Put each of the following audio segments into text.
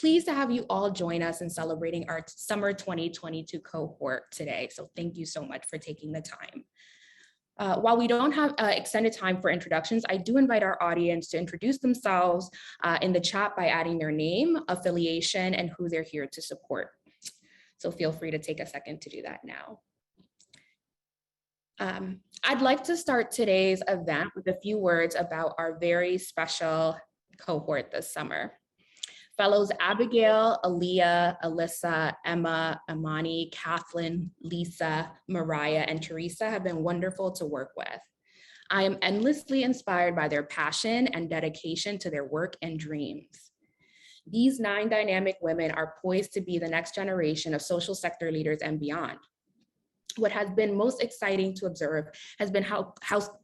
pleased to have you all join us in celebrating our summer 2022 cohort today. So thank you so much for taking the time. While we don't have extended time for introductions, I do invite our audience to introduce themselves in the chat by adding their name, affiliation, and who they're here to support. So feel free to take a second to do that now. I'd like to start today's event with a few words about our very special cohort this summer. Fellows Abigail, Alliyah, Alyssa, Emma, Imani, Kathlyn, Lisa, Myriah, and Teresa have been wonderful to work with. I am endlessly inspired by their passion and dedication to their work and dreams. These 9 dynamic women are poised to be the next generation of social sector leaders and beyond. What has been most exciting to observe has been how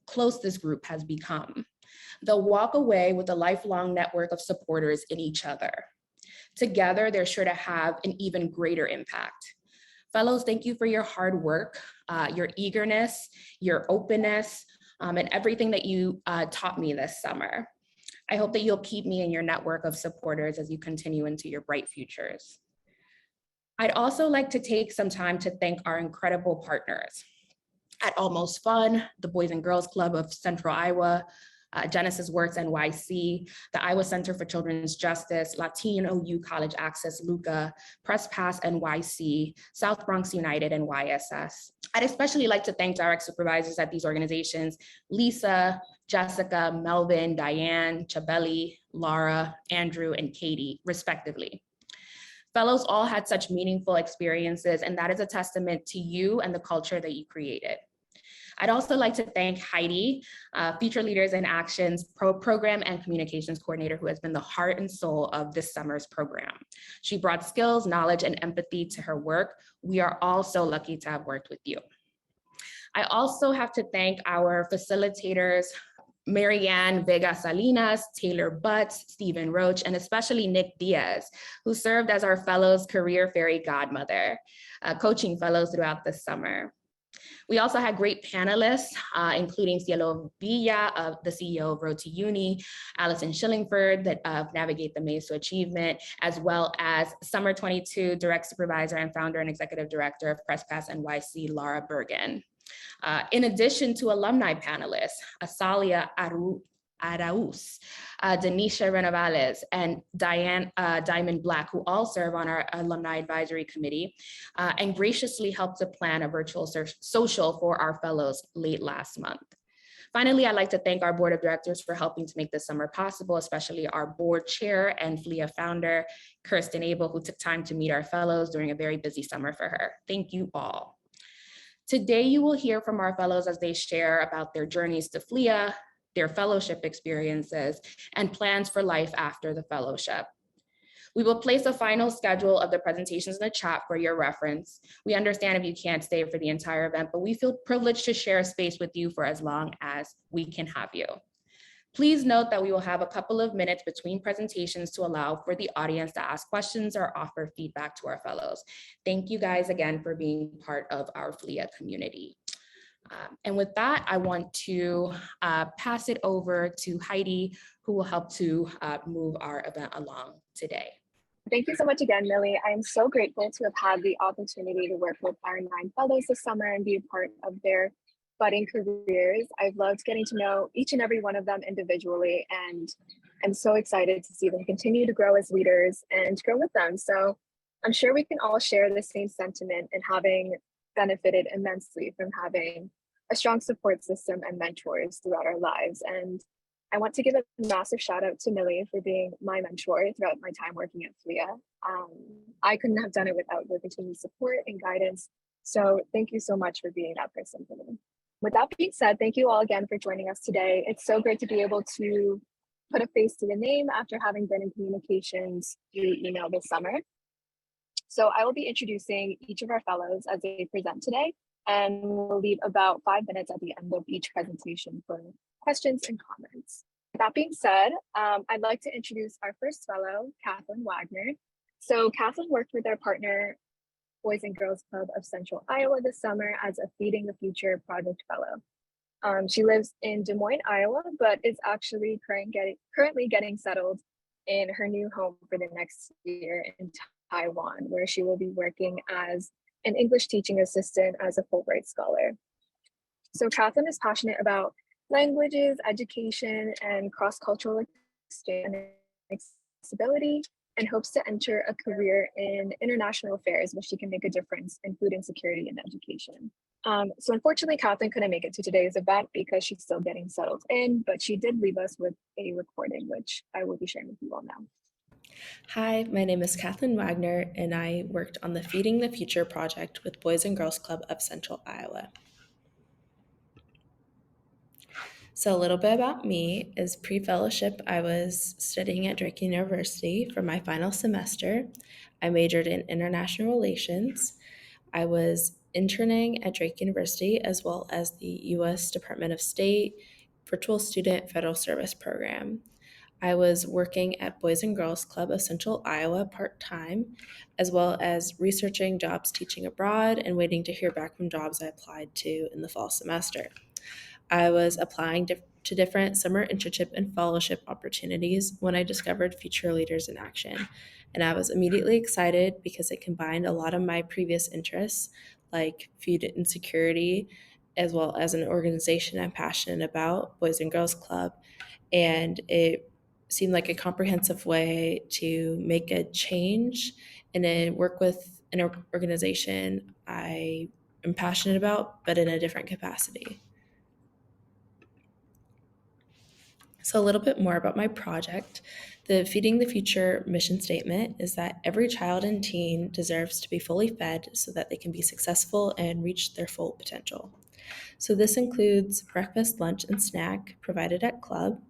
close this group has become. They'll walk away with a lifelong network of supporters in each other. Together, they're sure to have an even greater impact. Fellows, thank you for your hard work, your eagerness, your openness, and everything that you taught me this summer. I hope that you'll keep me in your network of supporters as you continue into your bright futures. I'd also like to take some time to thank our incredible partners at Almost Fun, the Boys and Girls Club of Central Iowa, Genesys Works NYC, the Iowa Center for Children's Justice, Latino U College Access, LUCA, Press Pass NYC, South Bronx United, and YSS. I'd especially like to thank direct supervisors at these organizations, Lisa, Jessica, Melvin, Diane, Chabeli, Laura, Andrew, and Katie, respectively. Fellows all had such meaningful experiences, and that is a testament to you and the culture that you created. I'd also like to thank Heidi, Future Leaders in Action's Program and Communications Coordinator, who has been the heart and soul of this summer's program. She brought skills, knowledge, and empathy to her work. We are all so lucky to have worked with you. I also have to thank our facilitators, Marianne Vega Salinas, Taylor Butts, Stephen Roach, and especially Nick Diaz, who served as our fellows' career fairy godmother, coaching fellows throughout the summer. We also had great panelists, including Cielo Villa, the CEO of Road to Uni, Allison Schillingford, of Navigate the Maze to Achievement, as well as Summer 22 Direct Supervisor and Founder and Executive Director of Press Pass NYC, Laura Bergen. In addition to alumni panelists, Asalia Arauz, Denisha Renovales, and Diamond Black, who all serve on our Alumni Advisory Committee, and graciously helped to plan a virtual social for our fellows late last month. Finally, I'd like to thank our board of directors for helping to make this summer possible, especially our board chair and FLIA founder, Kirsten Abel, who took time to meet our fellows during a very busy summer for her. Thank you all. Today, you will hear from our fellows as they share about their journeys to FLIA, their fellowship experiences, and plans for life after the fellowship. We will place a final schedule of the presentations in the chat for your reference. We understand if you can't stay for the entire event, but we feel privileged to share space with you for as long as we can have you. Please note that we will have a couple of minutes between presentations to allow for the audience to ask questions or offer feedback to our fellows. Thank you guys again for being part of our FLIA community. And with that, I want to pass it over to Heidi, who will help to move our event along today. Thank you so much again, Millie. I am so grateful to have had the opportunity to work with our 9 fellows this summer and be a part of their budding careers. I've loved getting to know each and every one of them individually, and I'm so excited to see them continue to grow as leaders and grow with them. So I'm sure we can all share the same sentiment in having benefited immensely from having a strong support system and mentors throughout our lives. And I want to give a massive shout out to Millie for being my mentor throughout my time working at FLIA. I couldn't have done it without your continued support and guidance. So thank you so much for being that person for me. With that being said, thank you all again for joining us today. It's so great to be able to put a face to the name after having been in communications through email this summer. So I will be introducing each of our fellows as they present today, and we'll leave about 5 minutes at the end of each presentation for questions and comments. That being said, I'd like to introduce our first fellow, Kathlyn Wagner. So Kathlyn worked with our partner, Boys and Girls Club of Central Iowa this summer as a Feeding the Future Project Fellow. She lives in Des Moines, Iowa, but is actually currently getting settled in her new home for the next year in Taiwan, where she will be working as an English teaching assistant as a Fulbright scholar. So Kathlyn is passionate about languages, education, and cross-cultural exchange and accessibility, and hopes to enter a career in international affairs where she can make a difference in food insecurity and education. So unfortunately, Kathlyn couldn't make it to today's event because she's still getting settled in, but she did leave us with a recording, which I will be sharing with you all now. Hi, my name is Kathlyn Wagner, and I worked on the Feeding the Future project with Boys and Girls Club of Central Iowa. So a little bit about me is pre-fellowship, I was studying at Drake University for my final semester. I majored in international relations. I was interning at Drake University as well as the U.S. Department of State Virtual Student Federal Service Program. I was working at Boys and Girls Club of Central Iowa part-time, as well as researching jobs teaching abroad and waiting to hear back from jobs I applied to in the fall semester. I was applying to different summer internship and fellowship opportunities when I discovered Future Leaders in Action. And I was immediately excited because it combined a lot of my previous interests, like food insecurity, as well as an organization I'm passionate about, Boys and Girls Club. And it seemed like a comprehensive way to make a change and work with an organization I am passionate about, but in a different capacity. So, a little bit more about my project. The Feeding the Future mission statement is that every child and teen deserves to be fully fed so that they can be successful and reach their full potential. So, this includes breakfast, lunch, and snack provided at club,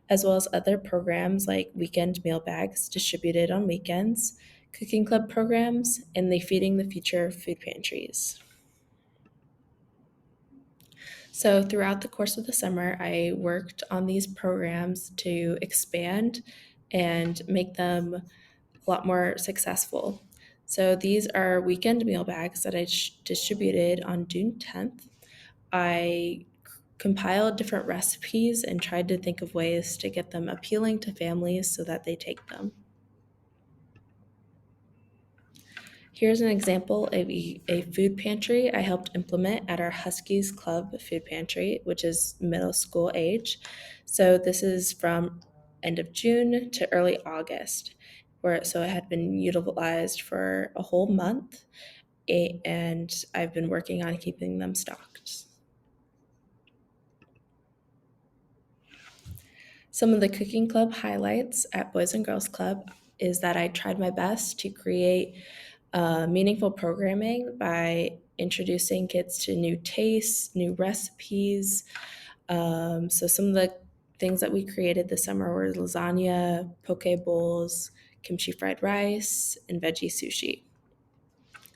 as well as other programs like weekend meal bags distributed on weekends, cooking club programs, and the Feeding the Future food pantries. So, throughout the course of the summer, I worked on these programs to expand and make them a lot more successful. So, these are weekend meal bags that I distributed on June 10th. I compiled different recipes and tried to think of ways to get them appealing to families so that they take them. Here's an example of a food pantry I helped implement at our Huskies Club food pantry, which is middle school age. So this is from end of June to early August, so it had been utilized for a whole month, and I've been working on keeping them stocked. Some of the cooking club highlights at Boys and Girls Club is that I tried my best to create meaningful programming by introducing kids to new tastes, new recipes. So some of the things that we created this summer were lasagna, poke bowls, kimchi fried rice, and veggie sushi.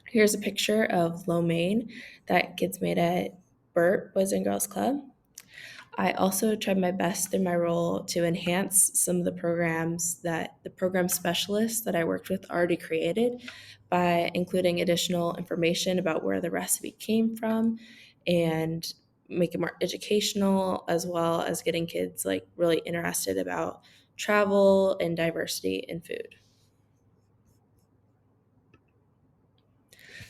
Here's a picture of lo mein that kids made at Burt Boys and Girls Club. I also tried my best through my role to enhance some of the programs that the program specialists that I worked with already created by including additional information about where the recipe came from and make it more educational, as well as getting kids like really interested about travel and diversity in food.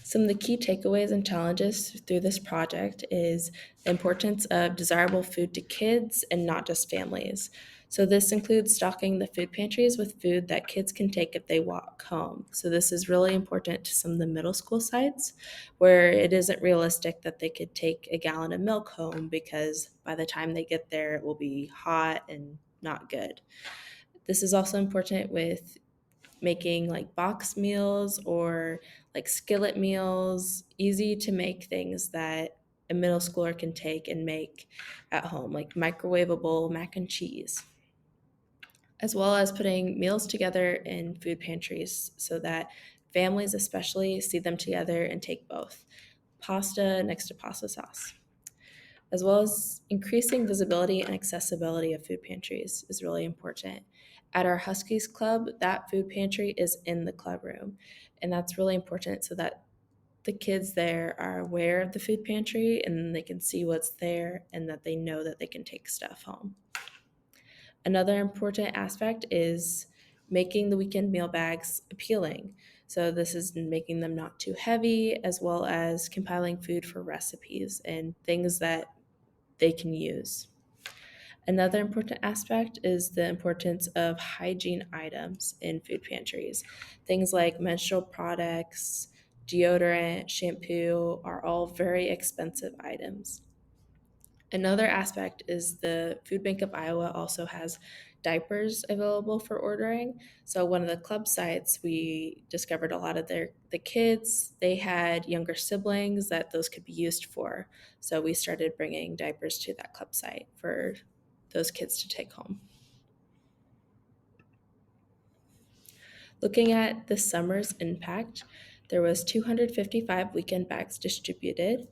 Some of the key takeaways and challenges through this project is the importance of desirable food to kids and not just families. So this includes stocking the food pantries with food that kids can take if they walk home. So this is really important to some of the middle school sites where it isn't realistic that they could take a gallon of milk home because by the time they get there, it will be hot and not good. This is also important with making like box meals or like skillet meals, easy to make things that a middle schooler can take and make at home, like microwavable mac and cheese, as well as putting meals together in food pantries so that families especially see them together and take both pasta next to pasta sauce, as well as increasing visibility and accessibility of food pantries is really important. At our Huskies Club, that food pantry is in the club room, and that's really important so that the kids there are aware of the food pantry and they can see what's there and that they know that they can take stuff home. Another important aspect is making the weekend meal bags appealing. So this is making them not too heavy, as well as compiling food for recipes and things that they can use. Another important aspect is the importance of hygiene items in food pantries. Things like menstrual products, deodorant, shampoo are all very expensive items. Another aspect is the Food Bank of Iowa also has diapers available for ordering. So one of the club sites, we discovered a lot of the kids, they had younger siblings that those could be used for. So we started bringing diapers to that club site for those kids to take home. Looking at the summer's impact, there was 255 weekend bags distributed,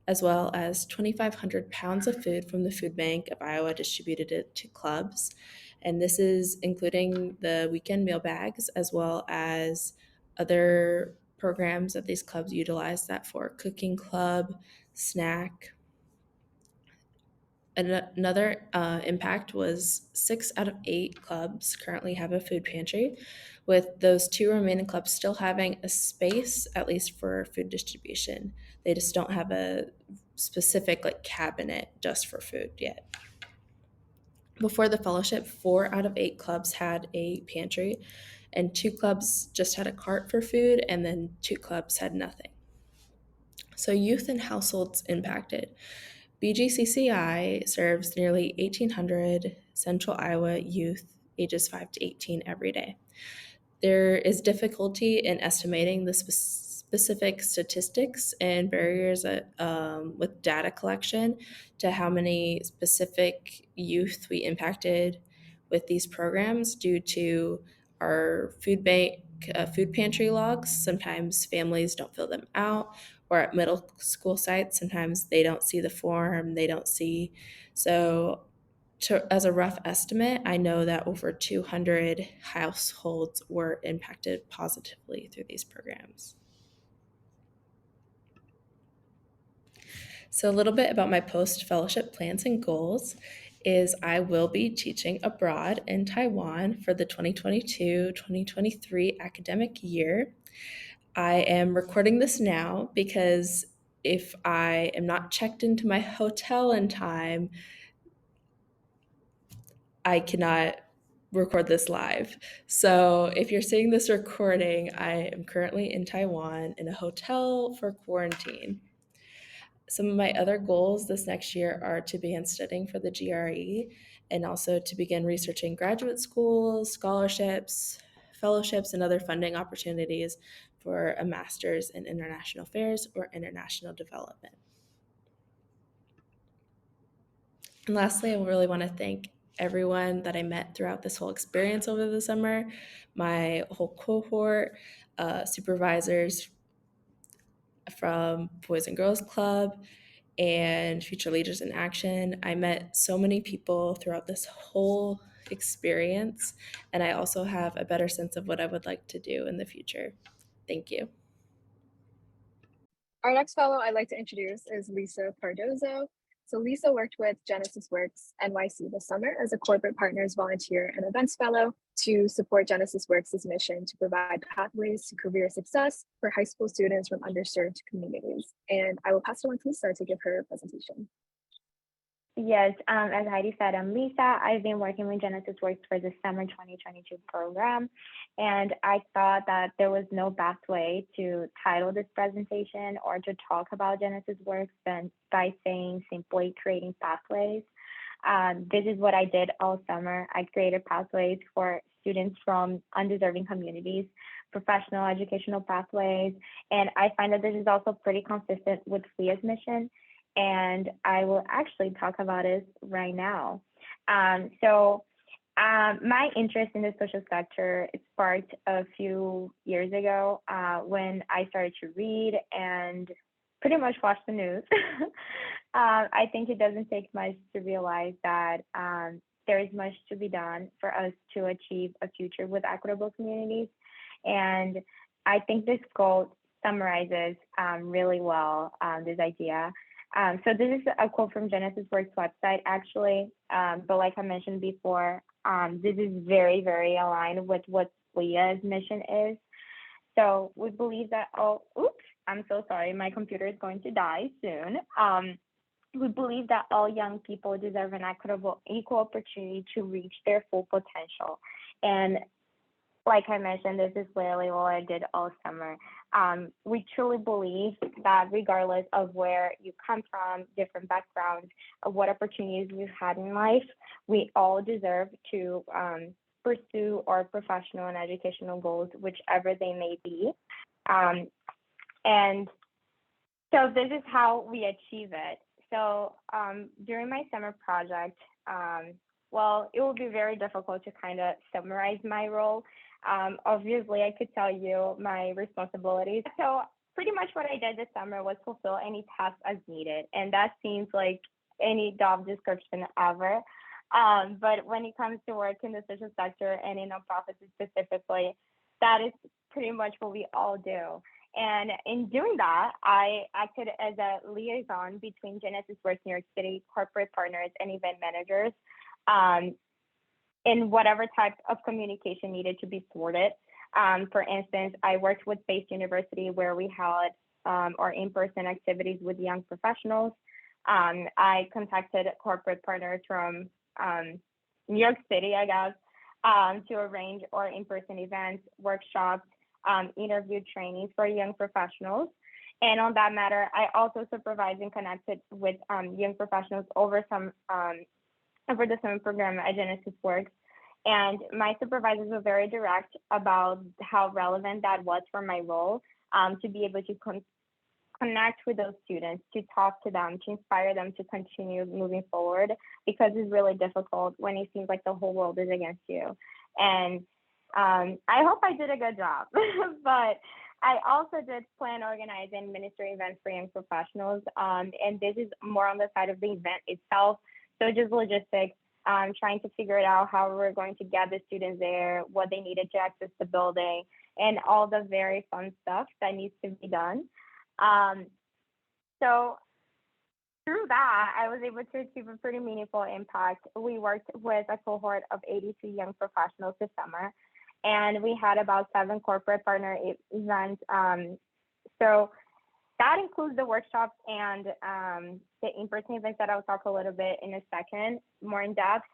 as well as 2,500 pounds of food from the Food Bank of Iowa distributed it to clubs. And this is including the weekend meal bags, as well as other programs that these clubs utilize, that for cooking club, snack. Another impact was 6 out of 8 clubs currently have a food pantry, with those 2 remaining clubs still having a space, at least for food distribution. They just don't have a specific cabinet just for food yet. Before the fellowship, 4 out of 8 clubs had a pantry, and 2 clubs just had a cart for food, and then 2 clubs had nothing. So youth and households impacted. BGCCI serves nearly 1,800 Central Iowa youth ages 5 to 18 every day. There is difficulty in estimating the specific statistics and barriers with data collection to how many specific youth we impacted with these programs due to our food bank, food pantry logs. Sometimes families don't fill them out, or at middle school sites, sometimes they don't see the form, they don't see. So as a rough estimate, I know that over 200 households were impacted positively through these programs. So a little bit about my post-fellowship plans and goals is I will be teaching abroad in Taiwan for the 2022-2023 academic year. I am recording this now because if I am not checked into my hotel in time, I cannot record this live. So if you're seeing this recording, I am currently in Taiwan in a hotel for quarantine. Some of my other goals this next year are to begin studying for the GRE and also to begin researching graduate schools, scholarships, fellowships, and other funding opportunities for a master's in international affairs or international development. And lastly, I really want to thank everyone that I met throughout this whole experience over the summer, my whole cohort, supervisors from Boys and Girls Club, and Future Leaders in Action. I met so many people throughout this whole experience, and I also have a better sense of what I would like to do in the future. Thank you. Our next fellow I'd like to introduce is Alyssa Cardoso. So Lisa worked with Genesys Works NYC this summer as a corporate partners volunteer and events fellow to support Genesys Works' mission to provide pathways to career success for high school students from underserved communities. And I will pass it on to Lisa to give her presentation. Yes, as Heidi said, I'm Lisa. I've been working with Genesys Works for the summer 2022 program, and I thought that there was no best way to title this presentation or to talk about Genesys Works than by saying simply creating pathways. This is what I did all summer. I created pathways for students from undeserving communities, professional educational pathways, and I find that this is also pretty consistent with FLIA's mission. And I will actually talk about it right now. My interest in the social sector sparked a few years ago when I started to read and pretty much watch the news. I think it doesn't take much to realize that there is much to be done for us to achieve a future with equitable communities. And I think this quote summarizes really well this idea. So this is a quote from Genesys Works website, actually. But like I mentioned before, This is very, very aligned with what FLIA's mission is. So we believe that, I'm so sorry, my computer is going to die soon. We believe that all young people deserve an equitable, equal opportunity to reach their full potential. And like I mentioned, this is literally what I did all summer. We truly believe that regardless of where you come from, different backgrounds, of what opportunities you've had in life, we all deserve to pursue our professional and educational goals, whichever they may be. And so this is how we achieve it. So during my summer project, well, it would be very difficult to kind of summarize my role. Obviously, I could tell you my responsibilities. So pretty much what I did this summer was fulfill any tasks as needed. And that seems like any job description ever. But when it comes to work in the social sector and in nonprofits specifically, that is pretty much what we all do. And in doing that, I acted as a liaison between Genesys Works New York City, corporate partners, and event managers in whatever type of communication needed to be sorted. For instance, I worked with Pace University where we held our in-person activities with young professionals. I contacted corporate partners from New York City, I guess, to arrange our in-person events, workshops, interview trainings for young professionals. And on that matter, I also supervised and connected with young professionals over the summer program at Genesys Works. And my supervisors were very direct about how relevant that was for my role, to be able to connect with those students, to talk to them, to inspire them to continue moving forward, because it's really difficult when it seems like the whole world is against you. And I hope I did a good job, but I also did plan, organize, and minister events for young professionals. And this is more on the side of the event itself. So just logistics, trying to figure it out how we're going to get the students there, what they needed to access the building, and all the very fun stuff that needs to be done. So through that, I was able to achieve a pretty meaningful impact. We worked with a cohort of 82 young professionals this summer, and we had about 7 corporate partner events. So that includes the workshops and the in-person events that I'll talk a little bit in a second, more in depth.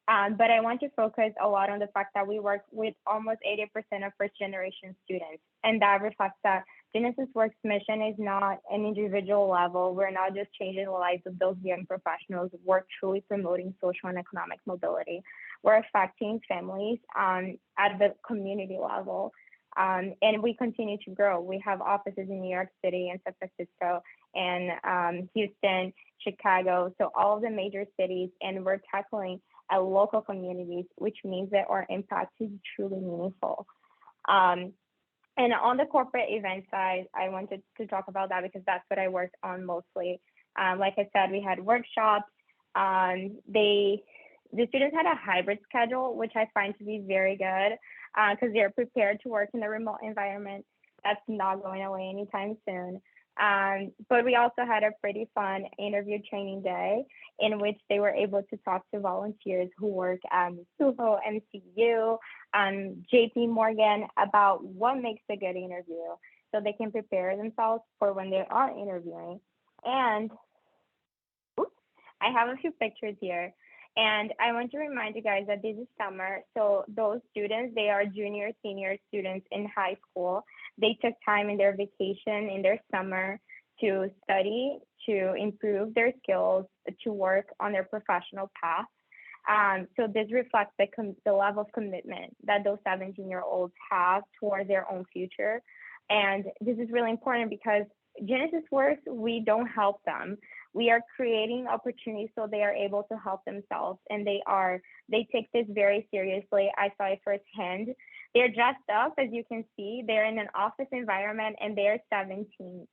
But I want to focus a lot on the fact that we work with almost 80% of first-generation students, and that reflects that Genesys Works' mission is not an individual level. We're not just changing the lives of those young professionals. We're truly promoting social and economic mobility. We're affecting families at the community level. And we continue to grow. We have offices in New York City and San Francisco and Houston, Chicago, so all of the major cities, and we're tackling local communities, which means that our impact is truly meaningful. And on the corporate event side, I wanted to talk about that because that's what I worked on mostly. Like I said, we had workshops. The students had a hybrid schedule, which I find to be very good because they're prepared to work in a remote environment. That's not going away anytime soon. But we also had a pretty fun interview training day in which they were able to talk to volunteers who work at Suho, MCU, JP Morgan about what makes a good interview so they can prepare themselves for when they are interviewing. And I have a few pictures here. And I want to remind you guys that this is summer. So those students, they are junior, senior students in high school. They took time in their vacation, in their summer to study, to improve their skills, to work on their professional path. So this reflects the level of commitment that those 17-year-olds have toward their own future. And this is really important because Genesys Works, we don't help them. We are creating opportunities so they are able to help themselves, and they take this very seriously. I saw it firsthand. They're dressed up, as you can see. They're in an office environment, and they're 17.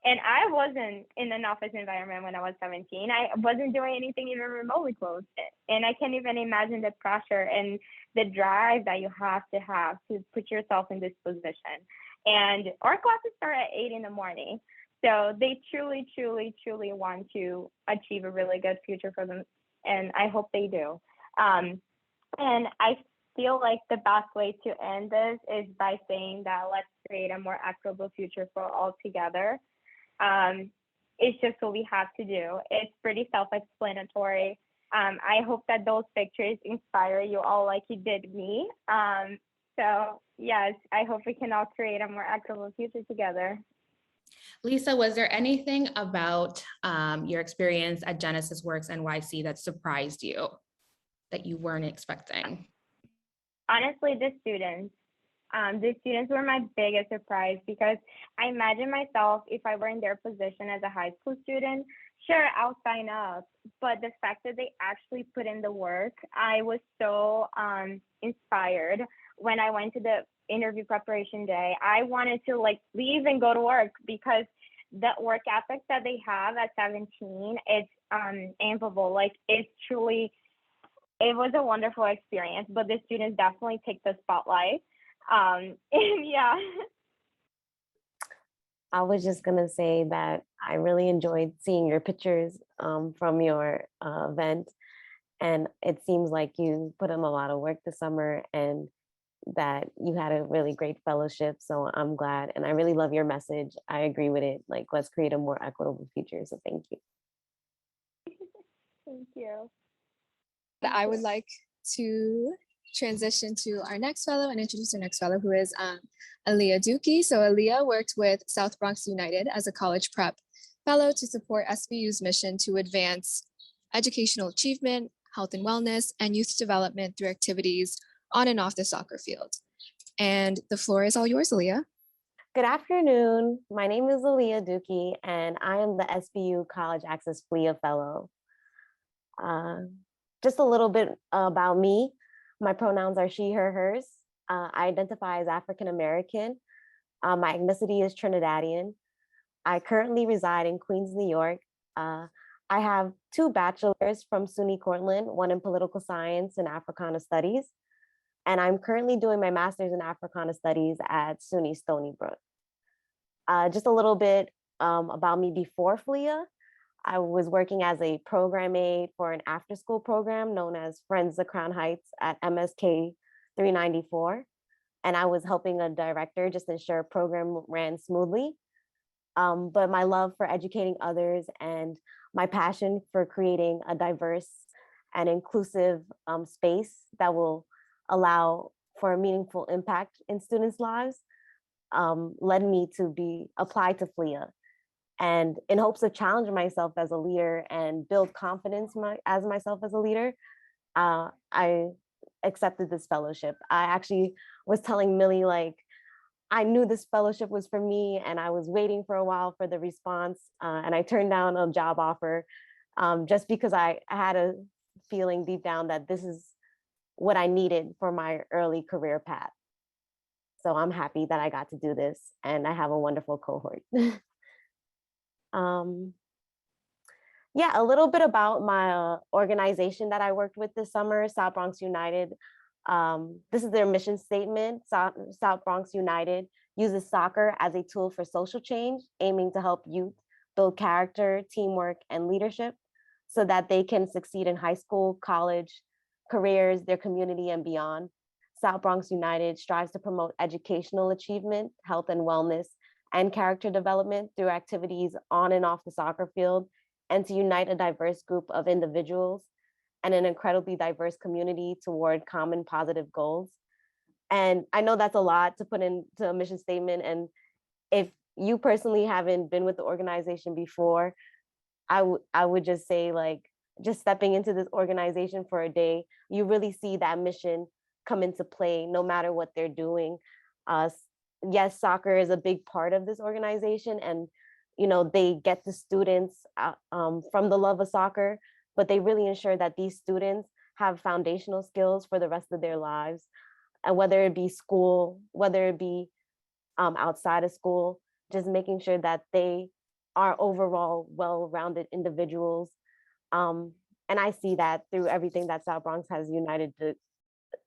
And I wasn't in an office environment when I was 17. I wasn't doing anything even remotely close. And I can't even imagine the pressure and the drive that you have to put yourself in this position. And our classes start at 8 in the morning. So they truly, truly, truly want to achieve a really good future for them. And I hope they do. And I feel like the best way to end this is by saying that let's create a more equitable future for all together. It's just what we have to do. It's pretty self-explanatory. I hope that those pictures inspire you all like you did me. So yes, I hope we can all create a more equitable future together. Lisa, was there anything about your experience at Genesys Works NYC that surprised you that you weren't expecting? Honestly, the students. The students were my biggest surprise because I imagine myself if I were in their position as a high school student, sure, I'll sign up. But the fact that they actually put in the work, I was so inspired when I went to the interview preparation day. I wanted to like leave and go to work because the work ethic that they have at 17, it's amicable. Like it's truly, it was a wonderful experience, but the students definitely take the spotlight. And yeah. I was just gonna say that I really enjoyed seeing your pictures from your event, and it seems like you put in a lot of work this summer and that you had a really great fellowship. So I'm glad, and I really love your message. I agree with it. Like, let's create a more equitable future. So thank you. Thank you. I would like to transition to our next fellow and introduce our next fellow, who is Alliyah Dookie. So Alliyah worked with South Bronx United as a college prep fellow to support SBU's mission to advance educational achievement, health and wellness, and youth development through activities on and off the soccer field. And the floor is all yours, Alliyah. Good afternoon. My name is Alliyah Dookie, and I am the SBU College Access FLIA Fellow. Just a little bit about me. My pronouns are she, her, hers. I identify as African American. My ethnicity is Trinidadian. I currently reside in Queens, New York. I have 2 bachelors from SUNY Cortland, one in political science and Africana studies. And I'm currently doing my master's in Africana studies at SUNY Stony Brook. Just a little bit about me before FLIA. I was working as a program aide for an after-school program known as Friends of Crown Heights at MSK 394. And I was helping a director just ensure a program ran smoothly. But my love for educating others and my passion for creating a diverse and inclusive space that will allow for a meaningful impact in students' lives led me to be applied to FLIA. And in hopes of challenging myself as a leader and build confidence as myself as a leader, I accepted this fellowship. I actually was telling Millie, like, I knew this fellowship was for me and I was waiting for a while for the response, and I turned down a job offer just because I had a feeling deep down that this is what I needed for my early career path. So I'm happy that I got to do this, and I have a wonderful cohort. Yeah, a little bit about my organization that I worked with this summer, South Bronx United. This is their mission statement. South Bronx United uses soccer as a tool for social change, aiming to help youth build character, teamwork, and leadership so that they can succeed in high school, college, careers, their community, and beyond. South Bronx United strives to promote educational achievement, health and wellness, and character development through activities on and off the soccer field, and to unite a diverse group of individuals and an incredibly diverse community toward common positive goals. And I know that's a lot to put into a mission statement. And if you personally haven't been with the organization before, I would just say, like, just stepping into this organization for a day, you really see that mission come into play no matter what they're doing. Yes, soccer is a big part of this organization, and they get the students from the love of soccer, but they really ensure that these students have foundational skills for the rest of their lives, and whether it be school, whether it be outside of school, just making sure that they are overall well-rounded individuals. And I see that through everything that South Bronx has United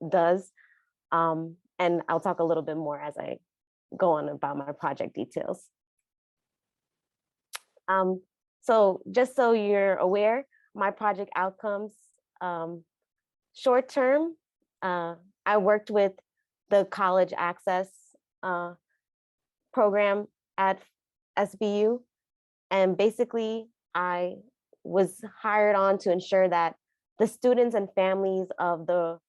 does. And I'll talk a little bit more as I go on about my project details. So just so you're aware, my project outcomes, short term, I worked with the college access program at SBU. And basically, I was hired on to ensure that the students and families of the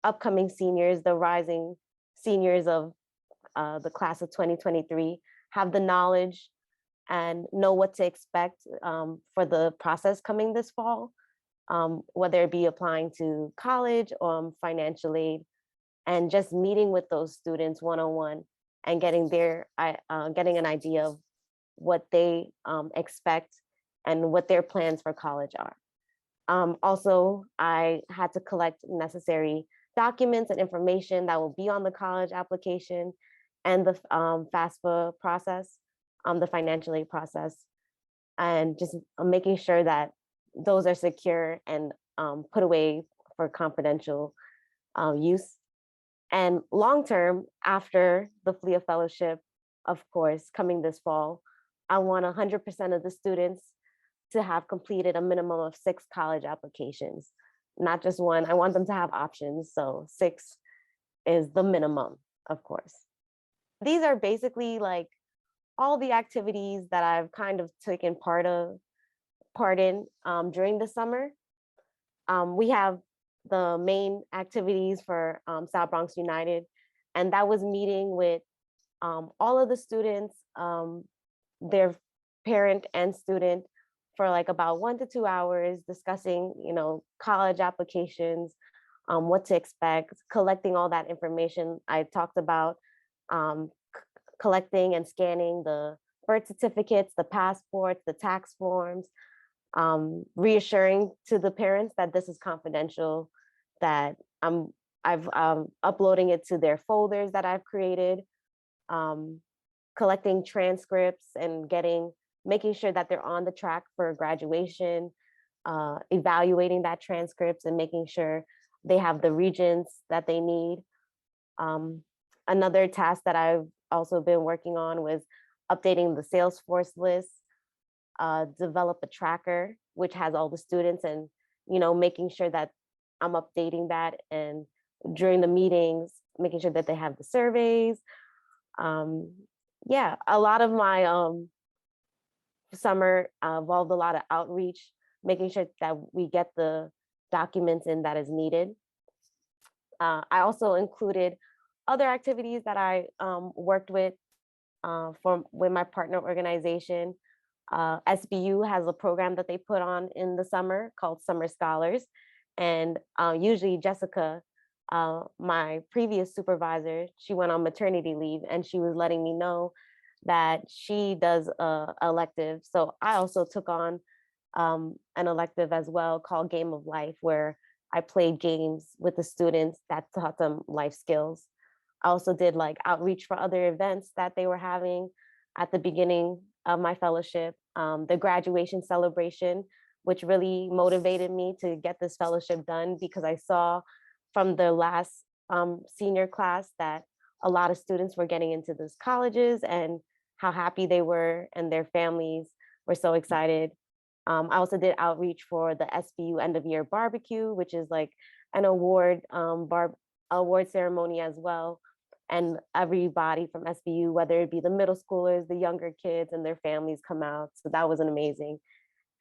upcoming seniors, the rising seniors of the class of 2023, have the knowledge and know what to expect for the process coming this fall, whether it be applying to college or financial aid, and just meeting with those students one-on-one and getting getting an idea of what they expect and what their plans for college are. Also, I had to collect necessary documents and information that will be on the college application and the FAFSA process, the financial aid process, and just making sure that those are secure and put away for confidential use. And long-term, after the FLIA fellowship, of course, coming this fall, I want 100% of the students to have completed a minimum of 6 college applications, not just one. I want them to have options. So 6 is the minimum, of course. These are basically like all the activities that I've kind of taken part in during the summer. We have the main activities for South Bronx United, and that was meeting with all of the students, their parent and student, for like about 1 to 2 hours, discussing, college applications, what to expect, collecting all that information I talked about, collecting and scanning the birth certificates, the passports, the tax forms, reassuring to the parents that this is confidential, that I'm uploading it to their folders that I've created, collecting transcripts and making sure that they're on the track for graduation, evaluating that transcripts and making sure they have the regents that they need. Another task that I've also been working on was updating the Salesforce list, develop a tracker, which has all the students, and, making sure that I'm updating that, and during the meetings, making sure that they have the surveys. Yeah, a lot of my summer involved a lot of outreach, making sure that we get the documents in that is needed. I also included other activities that I worked with with my partner organization. SBU has a program that they put on in the summer called Summer Scholars. And usually Jessica, my previous supervisor, she went on maternity leave, and she was letting me know that she does elective. So I also took on an elective as well called Game of Life, where I played games with the students that taught them life skills. I also did like outreach for other events that they were having at the beginning of my fellowship, the graduation celebration, which really motivated me to get this fellowship done, because I saw from the last senior class that a lot of students were getting into these colleges and how happy they were, and their families were so excited. I also did outreach for the SBU end of year barbecue, which is like an award ceremony as well. And everybody from SBU, whether it be the middle schoolers, the younger kids, and their families come out. So that was amazing.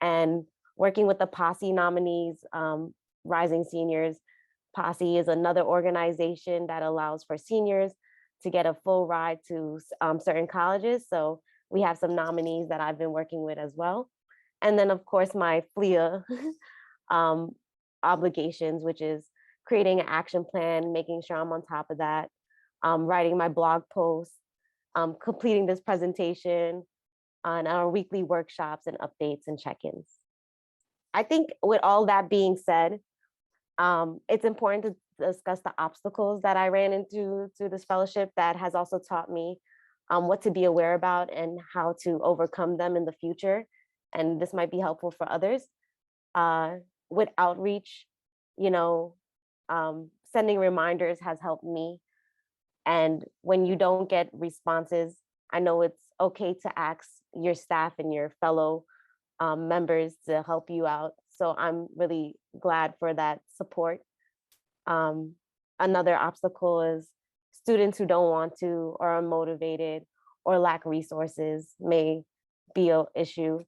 And working with the Posse nominees, Rising Seniors. Posse is another organization that allows for seniors to get a full ride to certain colleges. So we have some nominees that I've been working with as well. And then of course my FLIA obligations, which is creating an action plan, making sure I'm on top of that, writing my blog posts, completing this presentation, on our weekly workshops and updates and check-ins. I think with all that being said, it's important to discuss the obstacles that I ran into through this fellowship that has also taught me what to be aware about and how to overcome them in the future. And this might be helpful for others. With outreach, sending reminders has helped me. And when you don't get responses, I know it's okay to ask your staff and your fellow members to help you out. So I'm really glad for that support. Another obstacle is students who don't want to or are unmotivated or lack resources may be an issue.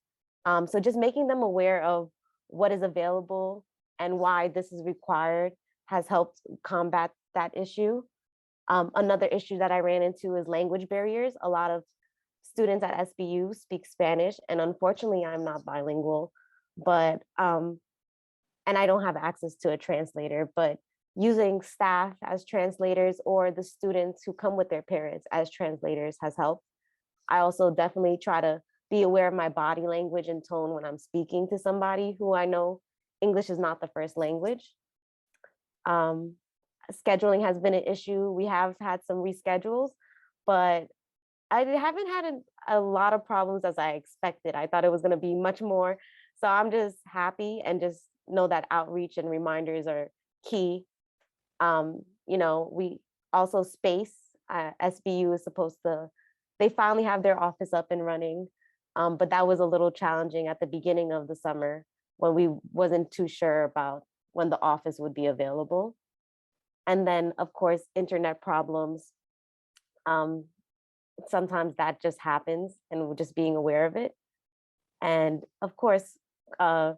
So just making them aware of what is available and why this is required has helped combat that issue. Another issue that I ran into is language barriers. A lot of students at SBU speak Spanish, and unfortunately I'm not bilingual, but and I don't have access to a translator, but using staff as translators or the students who come with their parents as translators has helped. I also definitely try to be aware of my body language and tone when I'm speaking to somebody who I know English is not the first language. Scheduling has been an issue. We have had some reschedules, but I haven't had a lot of problems as I expected. I thought it was going to be much more. So I'm just happy and just know that outreach and reminders are key. You know, we also space, SBU is supposed to, they finally have their office up and running, but that was a little challenging at the beginning of the summer when we wasn't too sure about when the office would be available. And then of course, internet problems. Sometimes that just happens and we're just being aware of it. And of course, I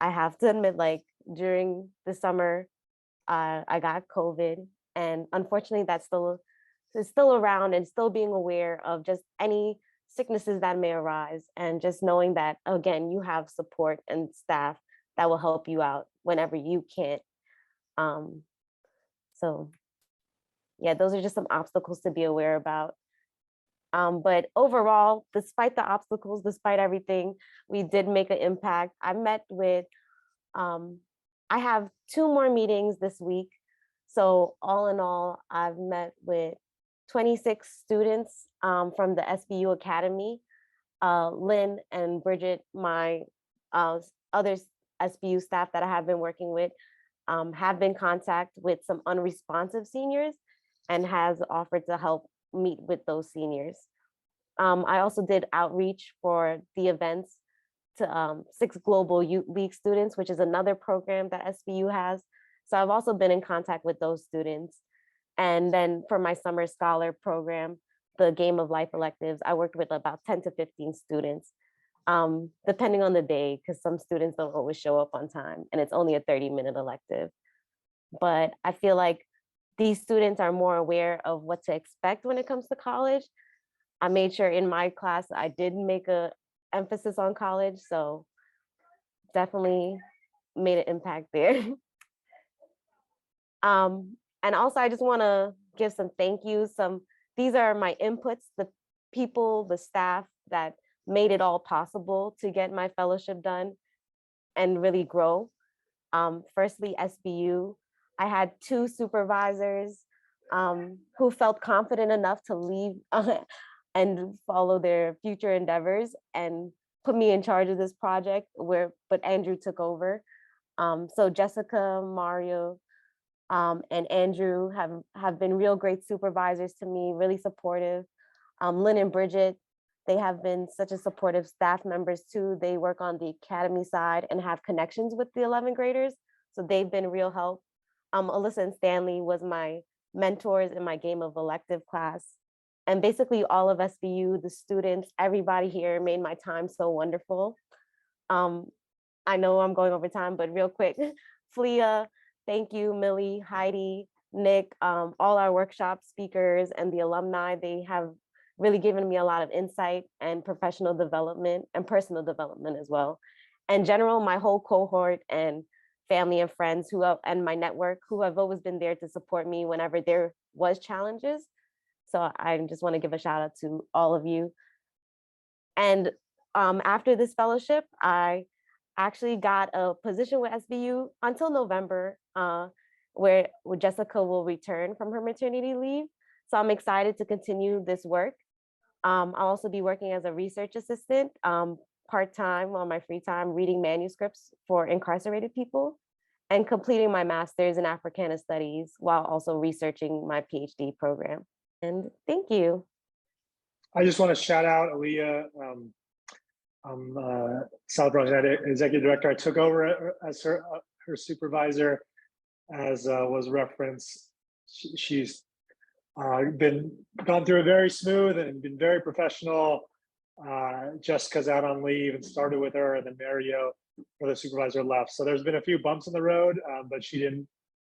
have to admit, like during the summer, I got COVID, and unfortunately that's still around, and still being aware of just any sicknesses that may arise, and just knowing that, again, you have support and staff that will help you out whenever you can't. So yeah, those are just some obstacles to be aware about. But overall, despite the obstacles, despite everything, we did make an impact. I met with, I have 2 more meetings this week. So all in all, I've met with 26 students from the SBU Academy. Lynn and Bridget, my other SBU staff that I have been working with, have been in contact with some unresponsive seniors and has offered to help meet with those seniors. I also did outreach for the events to 6 Global Youth League students, which is another program that SBU has. So I've also been in contact with those students. And then for my summer scholar program, the Game of Life electives, I worked with about 10 to 15 students, depending on the day, because some students don't always show up on time and it's only a 30-minute elective. But I feel like these students are more aware of what to expect when it comes to college. I made sure in my class, I did make an emphasis on college. So definitely made an impact there. And also I just want to give some thank yous. These are my inputs, the people, the staff that made it all possible to get my fellowship done and really grow. Firstly, SBU. I had 2 supervisors who felt confident enough to leave and follow their future endeavors and put me in charge of this project, but Andrew took over. So Jessica, Mario, and Andrew have been real great supervisors to me, really supportive. Lynn and Bridget, they have been such a supportive staff members too. They work on the academy side and have connections with the 11th graders. So they've been real help. Alyssa and Stanley was my mentors in my Game of Elective class. And basically all of SBU, the students, everybody here made my time so wonderful. I know I'm going over time, but real quick, FLIA, thank you, Millie, Heidi, Nick, all our workshop speakers and the alumni. They have really given me a lot of insight and professional development and personal development as well. In general, my whole cohort and family and friends and my network who have always been there to support me whenever there was challenges. So I just want to give a shout out to all of you. And after this fellowship, I actually got a position with SBU until November, where Jessica will return from her maternity leave. So I'm excited to continue this work. I'll also be working as a research assistant, part-time on my free time, reading manuscripts for incarcerated people and completing my master's in Africana Studies while also researching my PhD program. And thank you. I just want to shout out Alliyah, South Bronx Executive Director. I took over as her supervisor. as was referenced, she's gone through it very smooth and been very professional. Jessica's out on leave and started with her, and then Mario, or the supervisor, left. So there's been a few bumps in the road, but she didn't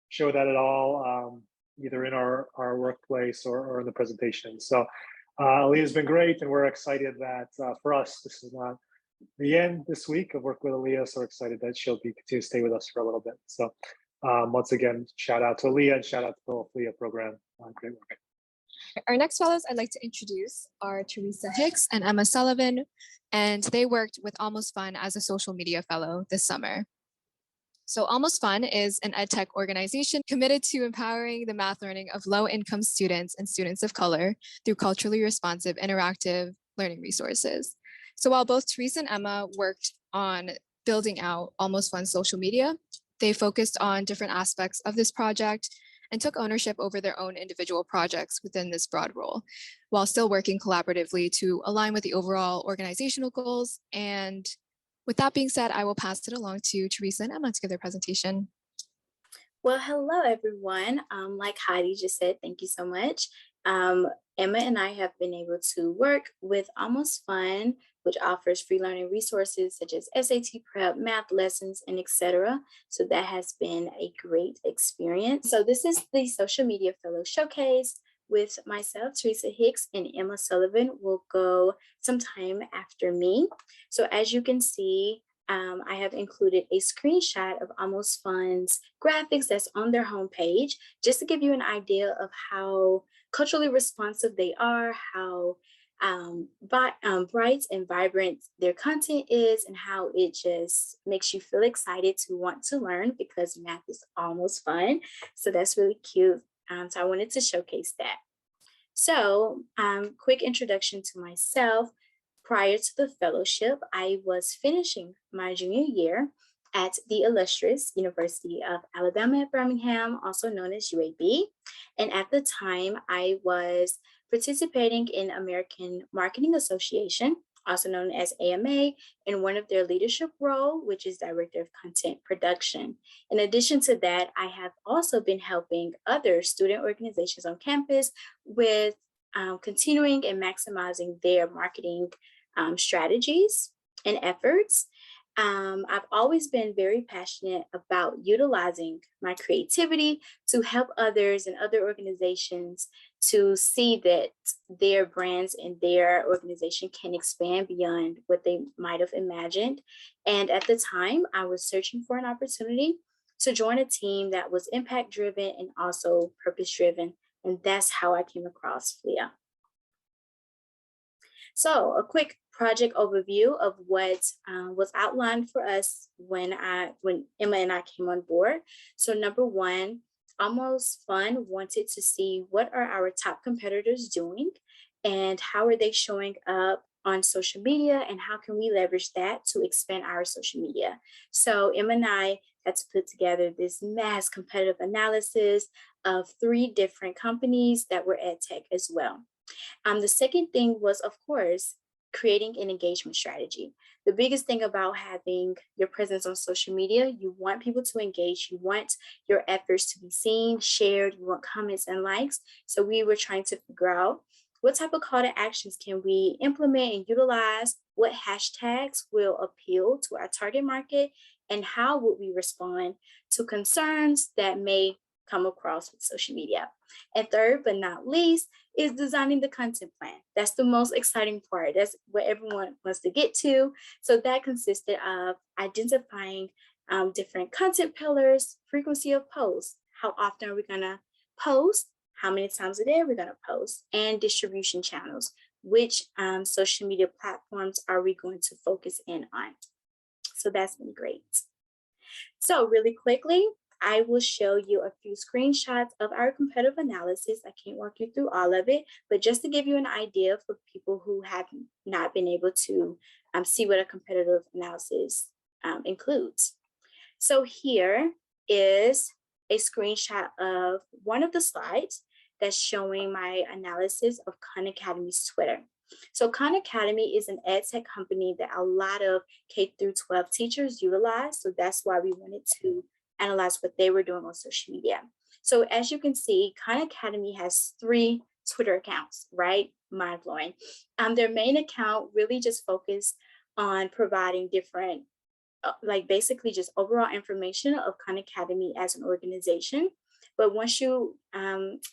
show that at all, either in our workplace or in the presentation. So Alliyah's been great, and we're excited that for us, this is not the end this week of work with Alliyah. So we're excited that she'll continue to stay with us for a little bit. So once again, shout out to Alliyah and shout out to the whole FLIA program. Great work. Our next fellows I'd like to introduce are Teresa Hicks and Emma Sullivan, and they worked with Almost Fun as a social media fellow this summer. So Almost Fun is an edtech organization committed to empowering the math learning of low-income students and students of color through culturally responsive, interactive learning resources. So while both Teresa and Emma worked on building out Almost Fun's social media, they focused on different aspects of this project and took ownership over their own individual projects within this broad role, while still working collaboratively to align with the overall organizational goals. And with that being said, I will pass it along to Teresa and Emma to give their presentation. Well, hello, everyone. Like Heidi just said, thank you so much. Emma and I have been able to work with Almost Fun, which offers free learning resources such as SAT prep, math lessons, and etc. So that has been a great experience. So this is the Social Media Fellow Showcase with myself, Teresa Hicks, and Emma Sullivan will go sometime after me. So as you can see, I have included a screenshot of Almost Fun's graphics that's on their homepage, just to give you an idea of how culturally responsive they are, how bright and vibrant their content is, and how it just makes you feel excited to want to learn because math is almost fun. So that's really cute. So I wanted to showcase that. So quick introduction to myself. Prior to the fellowship, I was finishing my junior year at the illustrious University of Alabama at Birmingham, also known as UAB. And at the time, I was participating in American Marketing Association, also known as AMA, in one of their leadership role, which is Director of Content Production. In addition to that, I have also been helping other student organizations on campus with continuing and maximizing their marketing strategies and efforts. I've always been very passionate about utilizing my creativity to help others and other organizations to see that their brands and their organization can expand beyond what they might have imagined. And at the time, I was searching for an opportunity to join a team that was impact-driven and also purpose-driven. And that's how I came across FLIA. So a quick project overview of what was outlined for us when Emma and I came on board. So number one, Almost Fun wanted to see what are our top competitors doing and how are they showing up on social media and how can we leverage that to expand our social media. So Emma and I had to put together this mass competitive analysis of 3 different companies that were ed tech as well. The second thing was, of course, creating an engagement strategy. The biggest thing about having your presence on social media, you want people to engage, you want your efforts to be seen, shared, you want comments and likes. So we were trying to figure out what type of call to actions can we implement and utilize, what hashtags will appeal to our target market, and how would we respond to concerns that may come across with social media. And third, but not least, is designing the content plan. That's the most exciting part. That's what everyone wants to get to. So that consisted of identifying different content pillars, frequency of posts, how often are we gonna post, how many times a day are we gonna post, and distribution channels, which social media platforms are we going to focus in on. So that's been great. So really quickly, I will show you a few screenshots of our competitive analysis. I can't walk you through all of it, but just to give you an idea for people who have not been able to see what a competitive analysis includes. So here is a screenshot of one of the slides that's showing my analysis of Khan Academy's Twitter. So Khan Academy is an ed tech company that a lot of K through 12 teachers utilize. So that's why we wanted to analyze what they were doing on social media. So as you can see, Khan Academy has 3 Twitter accounts, right? Mind blowing. Their main account really just focused on providing different, like basically just overall information of Khan Academy as an organization. But once you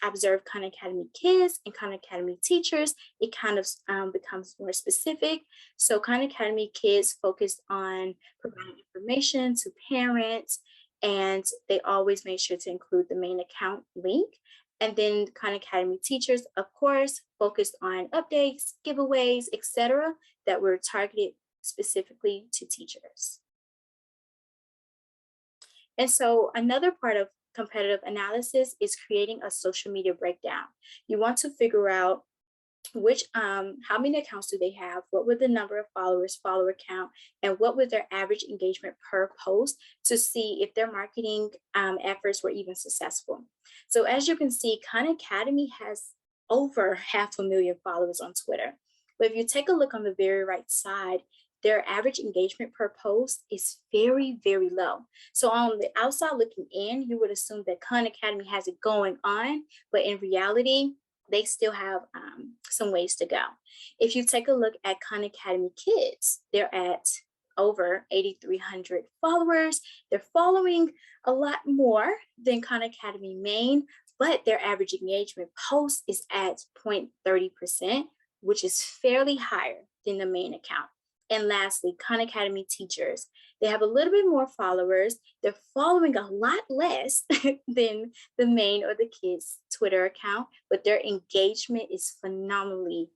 observe Khan Academy kids and Khan Academy teachers, it kind of becomes more specific. So Khan Academy kids focused on providing information to parents, and they always make sure to include the main account link. And then Khan Academy teachers, of course, focused on updates, giveaways, etc., that were targeted specifically to teachers. And so another part of competitive analysis is creating a social media breakdown. You want to figure out which, how many accounts do they have? What were the number of followers, follower count, and what was their average engagement per post to see if their marketing efforts were even successful. So as you can see, Khan Academy has over 500,000 followers on Twitter. But if you take a look on the very right side, their average engagement per post is very, very low. So on the outside looking in, you would assume that Khan Academy has it going on, but in reality, they still have some ways to go. If you take a look at Khan Academy kids, they're at over 8,300 followers. They're following a lot more than Khan Academy main, but their average engagement post is at 0.30%, which is fairly higher than the main account. And lastly, Khan Academy teachers, they have a little bit more followers. They're following a lot less than the main or the kids' Twitter account, but their engagement is phenomenally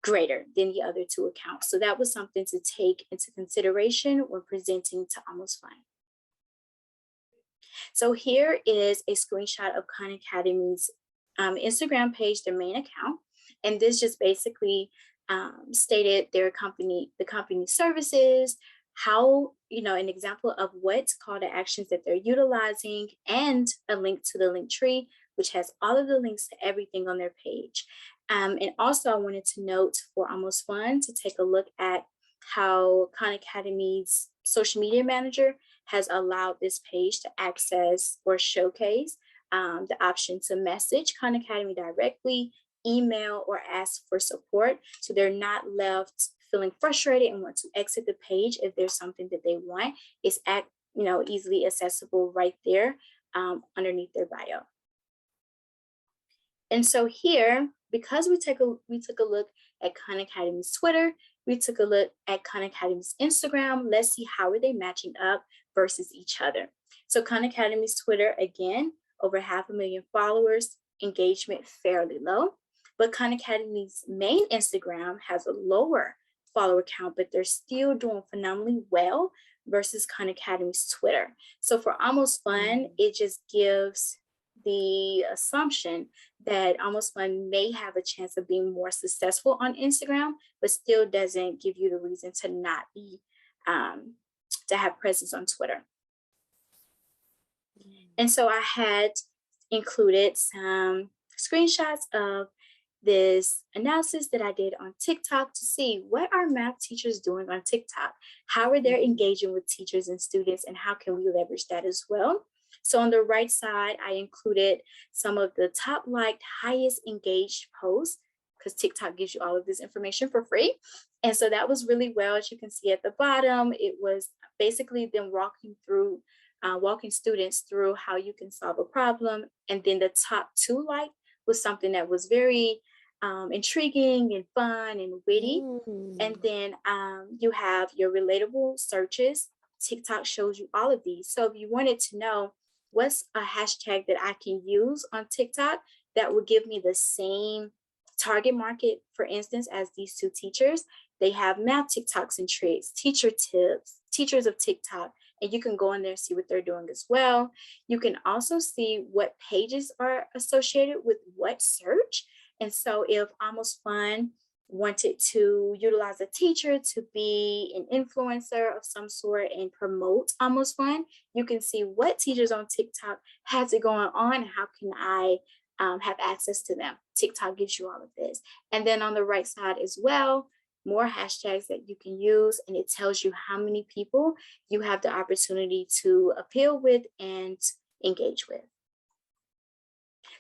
greater than the other 2 accounts. So that was something to take into consideration when presenting to Almost Fun. So here is a screenshot of Khan Academy's Instagram page, their main account. And this just basically stated the company services, how, an example of what call to actions that they're utilizing, and a link to the link tree, which has all of the links to everything on their page. And also I wanted to note for Almost Fun to take a look at how Khan Academy's social media manager has allowed this page to access or showcase the option to message Khan Academy directly, email, or ask for support, so they're not left feeling frustrated and want to exit the page if there's something that they want. It's easily accessible right there underneath their bio. And so here, because we took a look at Khan Academy's Twitter, we took a look at Khan Academy's Instagram. Let's see how are they matching up versus each other. So Khan Academy's Twitter, again, over 500,000 followers, engagement fairly low. But Khan Academy's main Instagram has a lower follower count, but they're still doing phenomenally well versus Khan Academy's Twitter. So for Almost Fun, it just gives the assumption that Almost Fun may have a chance of being more successful on Instagram, but still doesn't give you the reason to not be, to have presence on Twitter. And so I had included some screenshots of this analysis that I did on TikTok to see what are math teachers doing on TikTok? How are they engaging with teachers and students, and how can we leverage that as well? So on the right side, I included some of the top liked, highest engaged posts, because TikTok gives you all of this information for free. And so that was really well. As you can see at the bottom, it was basically them walking students through how you can solve a problem. And then the top 2 liked was something that was very intriguing and fun and witty. And then you have your relatable searches. TikTok shows you all of these. So if you wanted to know what's a hashtag that I can use on TikTok that would give me the same target market, for instance, as these 2 teachers, they have math TikToks and tricks, teacher tips, teachers of TikTok, and you can go in there and see what they're doing as well. You can also see what pages are associated with what search. And so if Almost Fun wanted to utilize a teacher to be an influencer of some sort and promote Almost Fun, you can see what teachers on TikTok has it going on and how can I have access to them. TikTok gives you all of this. And then on the right side as well, more hashtags that you can use, and it tells you how many people you have the opportunity to appeal with and engage with.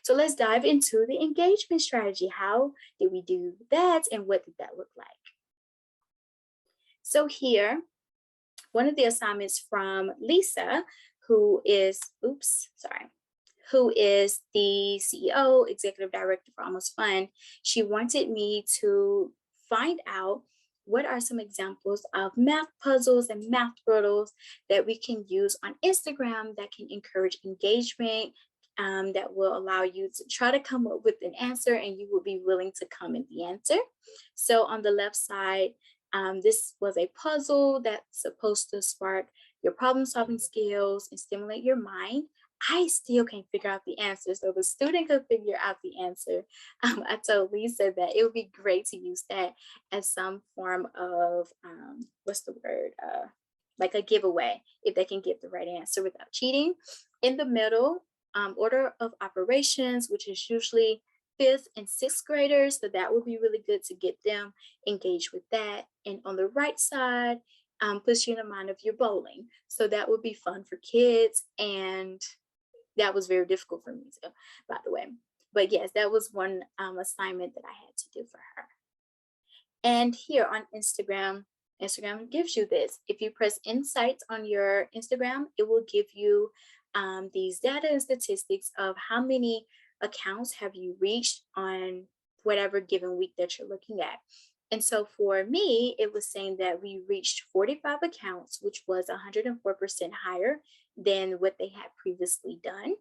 So let's dive into the engagement strategy. How did we do that, and what did that look like? So here, one of the assignments from Lisa, who is the CEO, executive director for Almost Fun, she wanted me to find out what are some examples of math puzzles and math riddles that we can use on Instagram that can encourage engagement, that will allow you to try to come up with an answer and you will be willing to comment the answer. So on the left side, this was a puzzle that's supposed to spark your problem-solving skills and stimulate your mind. I still can't figure out the answer, so the student could figure out the answer. I told Lisa that it would be great to use that as some form of, like a giveaway, if they can get the right answer without cheating. In the middle, order of operations, which is usually 5th and 6th graders, so that would be really good to get them engaged with that. And on the right side, puts you in the mind of your bowling, so that would be fun for kids, and that was very difficult for me too, by the way. But yes, that was one assignment that I had to do for her. And here on Instagram gives you this. If you press Insights on your Instagram, it will give you these data and statistics of how many accounts have you reached on whatever given week that you're looking at. And so for me, it was saying that we reached 45 accounts, which was 104% higher than what they had previously done.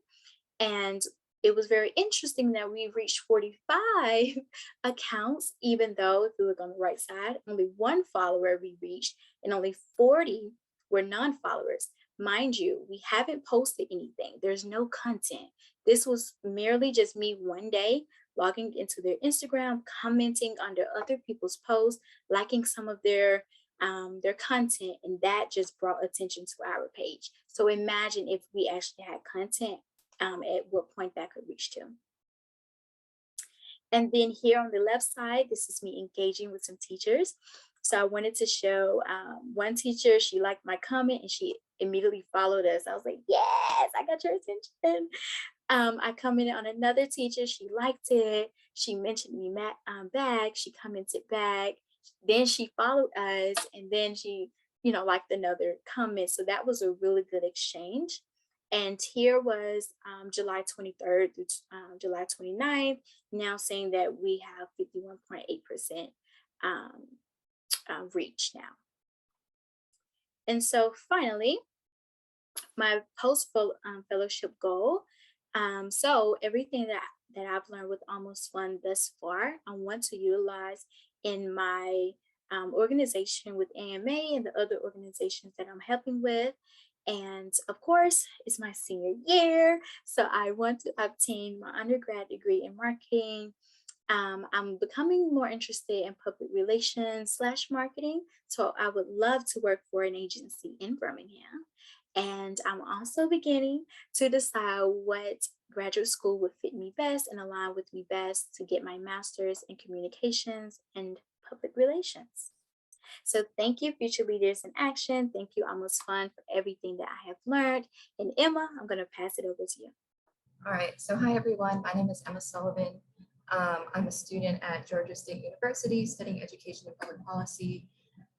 And it was very interesting that we reached 45 accounts, even though if you look on the right side, only 1 follower we reached and only 40 were non-followers. Mind you, we haven't posted anything. There's no content. This was merely just me one day logging into their Instagram, commenting under other people's posts, liking some of their content, and that just brought attention to our page. So imagine if we actually had content, at what point that could reach to. And then here on the left side, this is me engaging with some teachers. So I wanted to show one teacher, she liked my comment and she immediately followed us. I was like, yes, I got your attention. I commented on another teacher, she liked it. She mentioned me back, she commented back. Then she followed us, and then she, liked another comment. So that was a really good exchange. And here was July 23rd through July 29th, now saying that we have 51.8% reach now. And so finally, my post-fellowship goal. So everything that I've learned with Almost Fun thus far, I want to utilize in my organization with AMA and the other organizations that I'm helping with. And of course, it's my senior year, so I want to obtain my undergrad degree in marketing. I'm becoming more interested in public relations / marketing, so I would love to work for an agency in Birmingham. And I'm also beginning to decide what graduate school would fit me best and align with me best to get my master's in communications and public relations. So thank you, Future Leaders in Action. Thank you, Almost Fun, for everything that I have learned. And Emma, I'm going to pass it over to you. All right. So hi, everyone. My name is Emma Sullivan. I'm a student at Georgia State University studying education and public policy.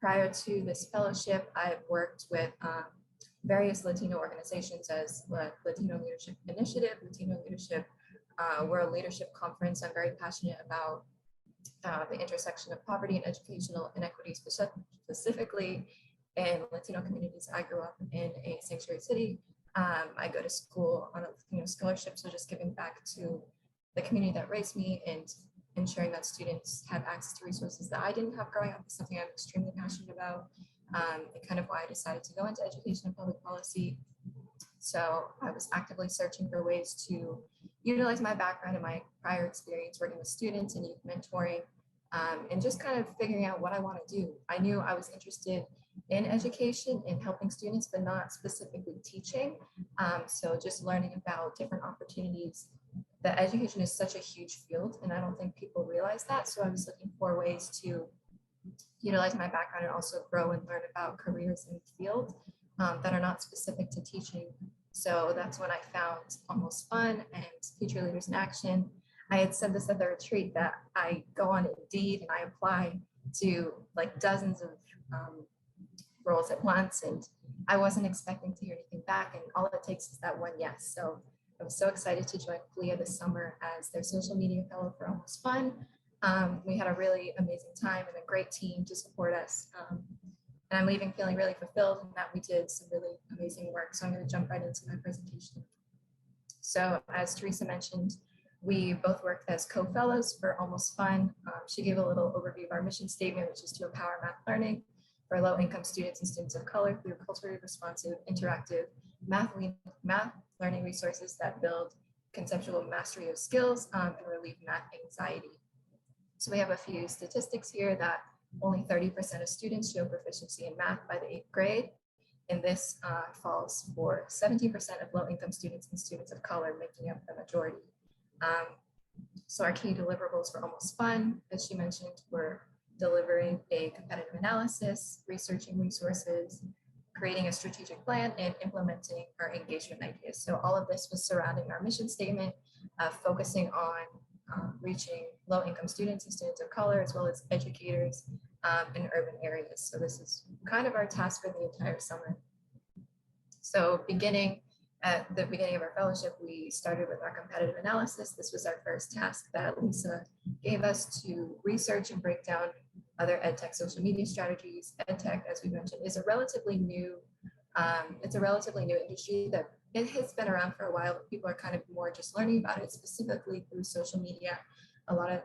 Prior to this fellowship, I've worked with various Latino organizations as Latino Leadership Initiative, Latino Leadership. We're a leadership conference. I'm very passionate about the intersection of poverty and educational inequities, specifically in Latino communities. I grew up in a sanctuary city. I go to school on a Latino scholarship, so just giving back to the community that raised me and ensuring that students have access to resources that I didn't have growing up is something I'm extremely passionate about, and kind of why I decided to go into education and public policy. So I was actively searching for ways to utilize my background and my prior experience working with students and youth mentoring, and just kind of figuring out what I want to do. I knew I was interested in education and helping students, but not specifically teaching. So just learning about different opportunities. That education is such a huge field, and I don't think people realize that. So I was looking for ways to utilize my background and also grow and learn about careers in the field that are not specific to teaching. So that's when I found Almost Fun and Future Leaders in Action. I had said this at the retreat that I go on Indeed and I apply to like dozens of roles at once, and I wasn't expecting to hear anything back, and all it takes is that one yes. So I was so excited to join FLIA this summer as their social media fellow for Almost Fun. We had a really amazing time and a great team to support us. And I'm leaving feeling really fulfilled and that we did some really amazing work. So I'm going to jump right into my presentation. So as Teresa mentioned, we both worked as co-fellows for Almost Fun. She gave a little overview of our mission statement, which is to empower math learning for low-income students and students of color through culturally responsive, interactive math learning resources that build conceptual mastery of skills and relieve math anxiety. So we have a few statistics here that only 30% of students show proficiency in math by the 8th grade. And this falls for 17% of low-income students and students of color, making up the majority. So our key deliverables for Almost Fun, as she mentioned, were delivering a competitive analysis, researching resources, creating a strategic plan, and implementing our engagement ideas. So all of this was surrounding our mission statement, focusing on reaching low-income students and students of color, as well as educators in urban areas. So this is kind of our task for the entire summer. So at the beginning of our fellowship, we started with our competitive analysis. This was our first task that Alyssa gave us to research and break down other EdTech social media strategies. EdTech, as we mentioned, is a relatively new, industry that it has been around for a while, but people are kind of more just learning about it specifically through social media. A lot of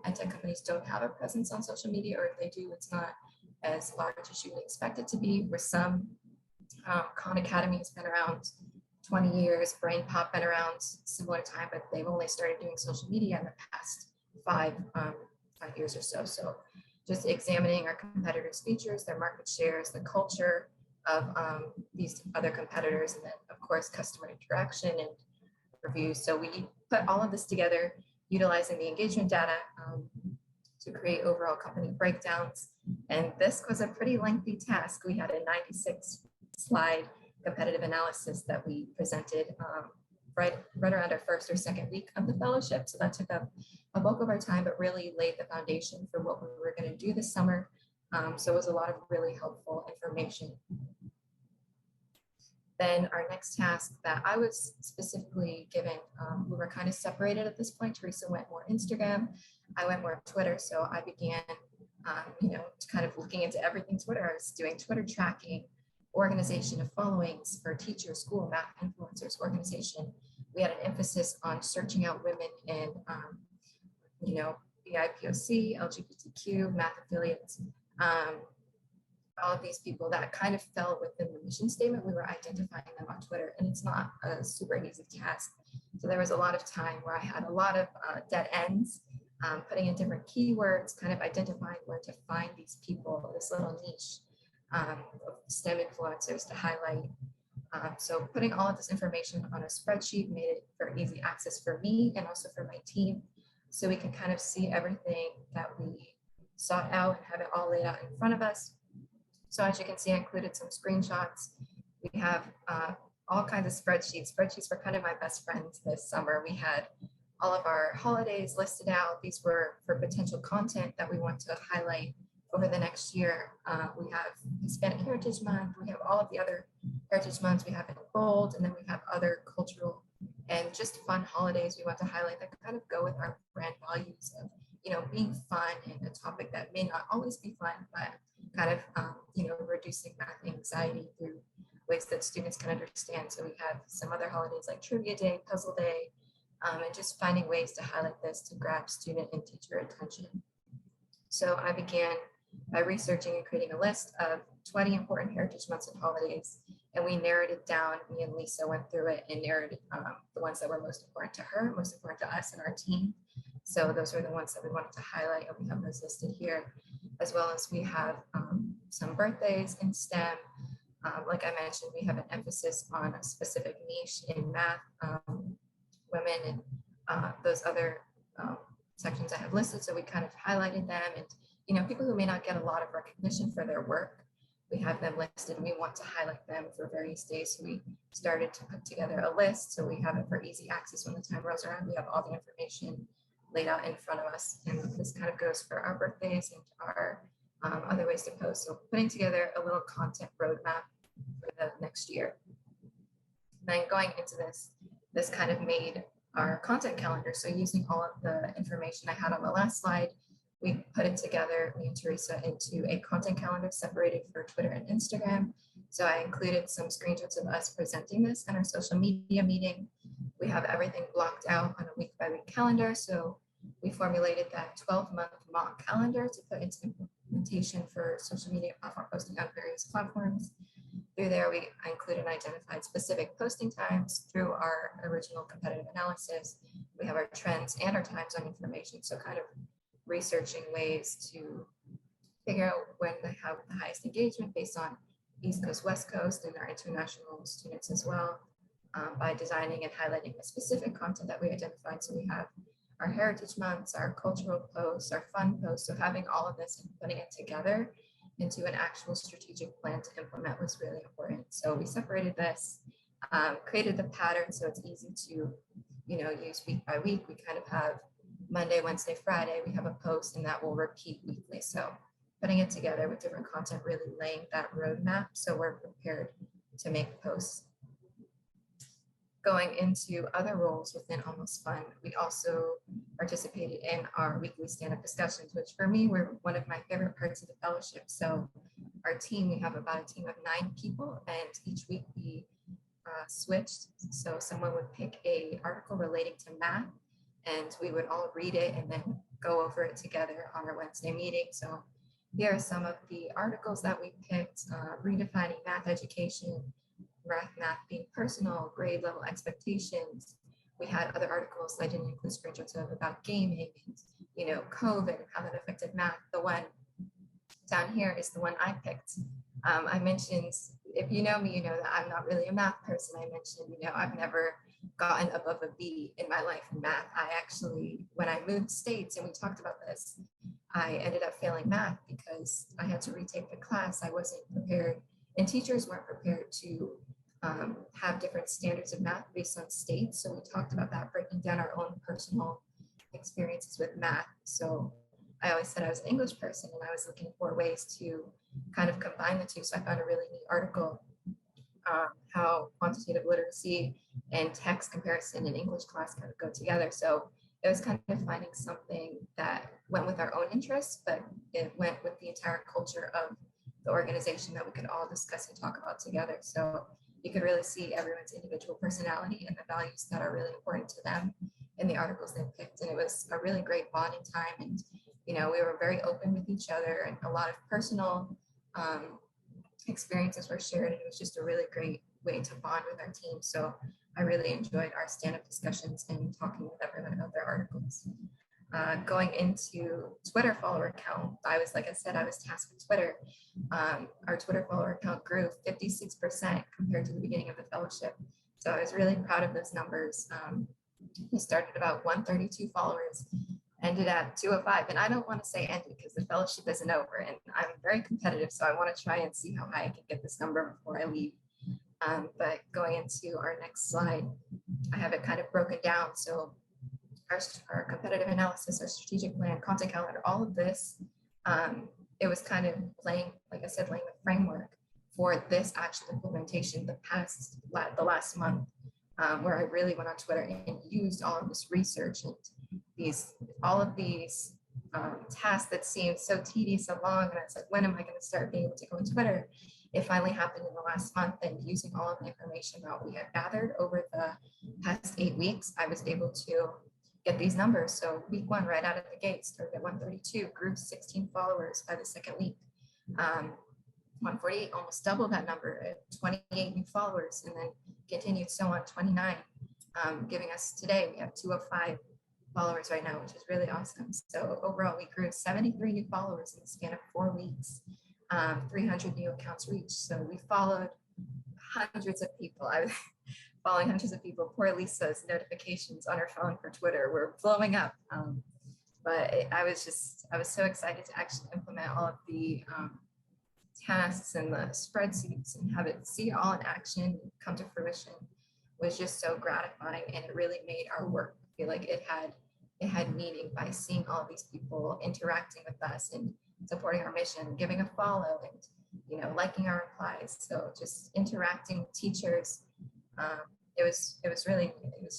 EdTech companies don't have a presence on social media, or if they do, it's not as large as you would expect it to be. Where some Khan Academy has been around 20 years, Brain Pop been around similar time, but they've only started doing social media in the past five years or so. So just examining our competitors' features, their market shares, the culture of these other competitors, and then of course, customer interaction and reviews. So we put all of this together, utilizing the engagement data to create overall company breakdowns. And this was a pretty lengthy task. We had a 96-slide competitive analysis that we presented right around our first or second week of the fellowship. So that took up a bulk of our time, but really laid the foundation for what we were going to do this summer. So it was a lot of really helpful information. Then our next task that I was specifically given, we were kind of separated at this point. Teresa went more Instagram, I went more Twitter. So I began, kind of looking into everything Twitter. I was doing Twitter tracking, organization of followings for teachers, school, math influencers, organization. We had an emphasis on searching out women in, BIPOC, LGBTQ, math affiliates, all of these people that kind of fell within the mission statement. We were identifying them on Twitter, and it's not a super easy task. So there was a lot of time where I had a lot of dead ends, putting in different keywords, kind of identifying where to find these people, this little niche of STEM influencers to highlight. So putting all of this information on a spreadsheet made it for easy access for me and also for my team, so we can kind of see everything that we sought out and have it all laid out in front of us. So as you can see, I included some screenshots. We have all kinds of spreadsheets. Spreadsheets were kind of my best friends this summer. We had all of our holidays listed out. These were for potential content that we want to highlight over the next year. We have Hispanic Heritage Month. We have all of the other Heritage Months. We have it in bold, and then we have other cultural and just fun holidays we want to highlight that kind of go with our brand values of, being fun and a topic that may not always be fun, but kind of, reducing math anxiety through ways that students can understand. So we have some other holidays like Trivia Day, Puzzle Day, and just finding ways to highlight this to grab student and teacher attention. So I began by researching and creating a list of 20 important Heritage Months and holidays, and we narrowed it down. Me and Lisa went through it and narrowed the ones that were most important to her, most important to us and our team. So those are the ones that we wanted to highlight, and we have those listed here, as well as we have some birthdays in STEM. Like I mentioned, we have an emphasis on a specific niche in math, women, and those other sections I have listed. So we kind of highlighted them and people who may not get a lot of recognition for their work. We have them listed and we want to highlight them for various days. So we started to put together a list. So we have it for easy access when the time rolls around. We have all the information laid out in front of us. And this kind of goes for our birthdays and our other ways to post. So putting together a little content roadmap for the next year. Then going into this kind of made our content calendar. So using all of the information I had on the last slide, we put it together, me and Teresa, into a content calendar separated for Twitter and Instagram. So I included some screenshots of us presenting this in our social media meeting. We have everything blocked out on a week by week calendar. So we formulated that 12-month mock calendar to put into implementation for social media platform posting on various platforms. Through there, we included and identified specific posting times through our original competitive analysis. We have our trends and our time zone information. So kind of researching ways to figure out when they have the highest engagement based on East Coast, West Coast, and our international students as well, by designing and highlighting the specific content that we identified. So we have our heritage months, our cultural posts, our fun posts. So having all of this and putting it together into an actual strategic plan to implement was really important. So we separated this, created the pattern so it's easy to, use week by week. We kind of have Monday, Wednesday, Friday, we have a post and that will repeat weekly. So putting it together with different content, really laying that roadmap so we're prepared to make posts. Going into other roles within Almost Fun, we also participated in our weekly stand-up discussions, which for me were one of my favorite parts of the fellowship. So our team, we have about a team of 9 people, and each week we switched. So someone would pick an article relating to math, and we would all read it and then go over it together on our Wednesday meeting. So here are some of the articles that we picked: redefining math education, math being personal, grade level expectations. We had other articles I didn't include screenshots of about gaming, and, COVID and how that affected math. The one down here is the one I picked. I mentioned, if you know me, you know that I'm not really a math person. I mentioned, I've never gotten above a B in my life in math. I actually, when I moved states and we talked about this, I ended up failing math because I had to retake the class. I wasn't prepared, and teachers weren't prepared to have different standards of math based on states. So we talked about that, breaking down our own personal experiences with math. So I always said I was an English person and I was looking for ways to kind of combine the two. So I found a really neat article, how quantitative literacy and text comparison in English class kind of go together. So it was kind of finding something that went with our own interests, but it went with the entire culture of the organization that we could all discuss and talk about together. So you could really see everyone's individual personality and the values that are really important to them in the articles they picked. And it was a really great bonding time. And, we were very open with each other, and a lot of personal experiences were shared. And it was just a really great way to bond with our team. So I really enjoyed our stand-up discussions and talking with everyone about their articles. Going into Twitter follower count, like I said, I was tasked with Twitter. Our Twitter follower count grew 56% compared to the beginning of the fellowship. So I was really proud of those numbers. We started about 132 followers, ended at 205. And I don't want to say ended because the fellowship isn't over, and I'm very competitive. So I want to try and see how high I can get this number before I leave. But going into our next slide, I have it kind of broken down. So our competitive analysis, our strategic plan, content calendar, all of this, it was kind of laying the framework for this actual implementation the last month, where I really went on Twitter and used all of this research and all of these tasks that seemed so tedious and long. And I was like, when am I going to start being able to go on Twitter? It finally happened in the last month, and using all of the information that we had gathered over the past 8 weeks, I was able to get these numbers. So week 1, right out of the gate, started at 132, grew 16 followers by the second week. 148, almost double that number at 28 new followers, and then continued so on, 29, giving us today, we have 205 followers right now, which is really awesome. So overall, we grew 73 new followers in the span of 4 weeks, 300 new accounts reached. So we followed hundreds of people. I was following hundreds of people. Poor Lisa's notifications on her phone for Twitter were blowing up. but I was so excited to actually implement all of the tasks and the spreadsheets and have it see it all in action come to fruition was just so gratifying, and it really made our work feel like it had meaning by seeing all these people interacting with us and supporting our mission, giving a follow, and liking our replies. So just interacting with teachers, it was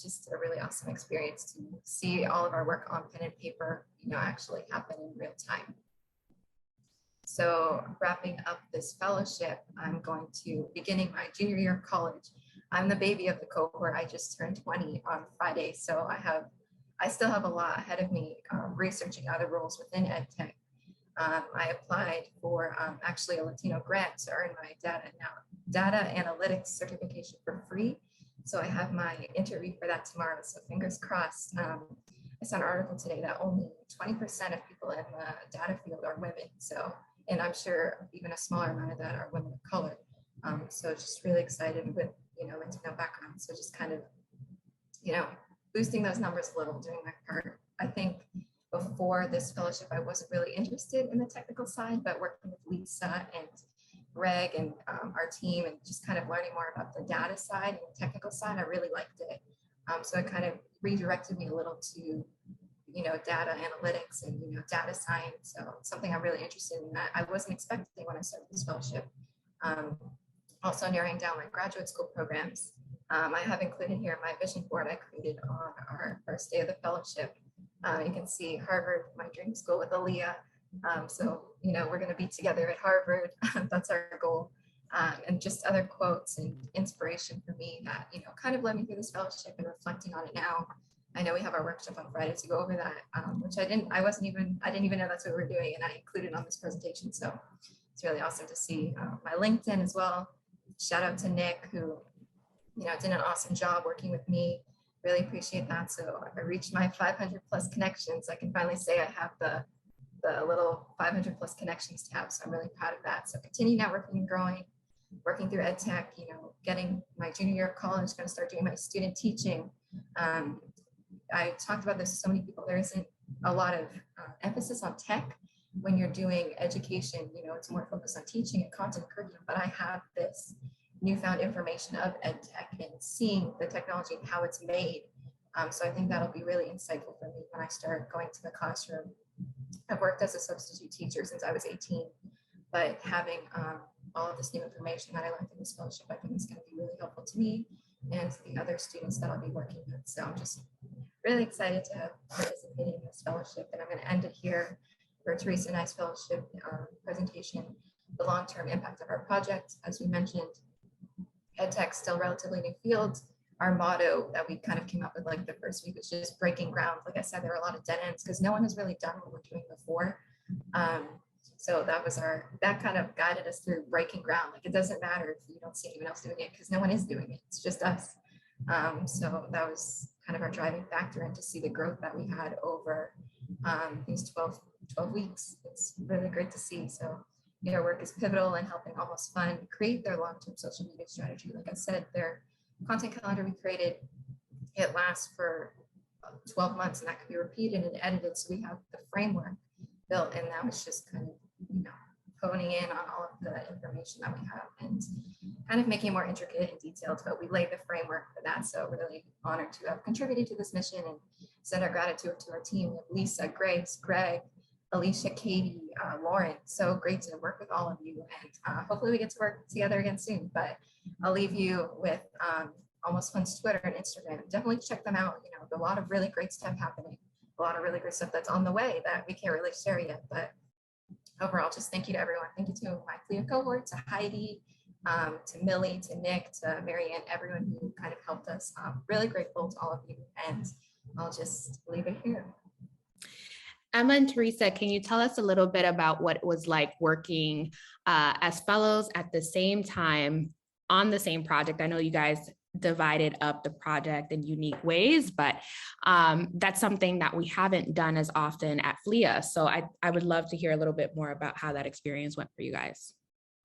just a really awesome experience to see all of our work on pen and paper, actually happen in real time. So wrapping up this fellowship, I'm going to beginning my junior year of college. I'm the baby of the cohort. I just turned 20 on Friday, so I still have a lot ahead of me researching other roles within EdTech. I applied for actually a Latino grant to earn my data analytics certification for free. So I have my interview for that tomorrow. So fingers crossed. I saw an article today that only 20% of people in the data field are women. So, and I'm sure even a smaller amount of that are women of color. So just really excited with, Latino background. So just kind of, boosting those numbers a little, doing my part. I think before this fellowship, I wasn't really interested in the technical side, but working with Lisa and Greg and our team and just kind of learning more about the data side and the technical side, I really liked it. So it kind of redirected me a little to, data analytics and, data science. So it's something I'm really interested in that I wasn't expecting when I started this fellowship. Also narrowing down my graduate school programs. I have included here my vision board I created on our first day of the fellowship. You can see Harvard, my dream school with Alliyah. So, we're going to be together at Harvard. That's our goal. And just other quotes and inspiration for me that, kind of led me through this fellowship and reflecting on it now. I know we have our workshop on Friday to go over that, which I didn't even know that's what we were doing, and I included on this presentation. So it's really awesome to see my LinkedIn as well. Shout out to Nick, who, did an awesome job working with me. Really appreciate that. So I reached my 500 plus connections. I can finally say I have the little 500 plus connections tab. So I'm really proud of that. So continue networking and growing, working through EdTech, getting my junior year of college, going to start doing my student teaching. I talked about this to so many people. There isn't a lot of emphasis on tech when you're doing education. It's more focused on teaching and content curriculum, but I have this newfound information of EdTech and seeing the technology and how it's made. So I think that'll be really insightful for me when I start going to the classroom. I've worked as a substitute teacher since I was 18, but having all of this new information that I learned in this fellowship, I think is going to be really helpful to me and to the other students that I'll be working with. So I'm just really excited to have participated in this fellowship, and I'm going to end it here for Teresa and I's fellowship presentation, the long-term impact of our project. As we mentioned, EdTech still relatively new field. Our motto that we kind of came up with like the first week was just breaking ground. Like I said, there are a lot of dead ends because no one has really done what we're doing before. So that kind of guided us through breaking ground. Like it doesn't matter if you don't see anyone else doing it because no one is doing it. It's just us. So that was kind of our driving factor, and to see the growth that we had over these 12 weeks. It's really great to see. So their work is pivotal in helping Almost Fun create their long-term social media strategy. Like I said, their content calendar we created, it lasts for 12 months, and that could be repeated and edited. So we have the framework built, and now it's just kind of, honing in on all of the information that we have and kind of making it more intricate and detailed, but we laid the framework for that. So really honored to have contributed to this mission and send our gratitude to our team. We have Lisa, Grace, Greg, Alicia, Katie, Lauren. So great to work with all of you, and hopefully we get to work together again soon. But I'll leave you with Almost Fun's Twitter and Instagram. Definitely check them out. A lot of really great stuff happening, a lot of really great stuff that's on the way that we can't really share yet. But overall, just thank you to everyone. Thank you to my FLIA cohort, to Heidi, to Millie, to Nick, to Myriah, and everyone who kind of helped us. Really grateful to all of you, and I'll just leave it here. Emma and Teresa, can you tell us a little bit about what it was like working as fellows at the same time on the same project? I know you guys divided up the project in unique ways, but that's something that we haven't done as often at FLIA. So I would love to hear a little bit more about how that experience went for you guys.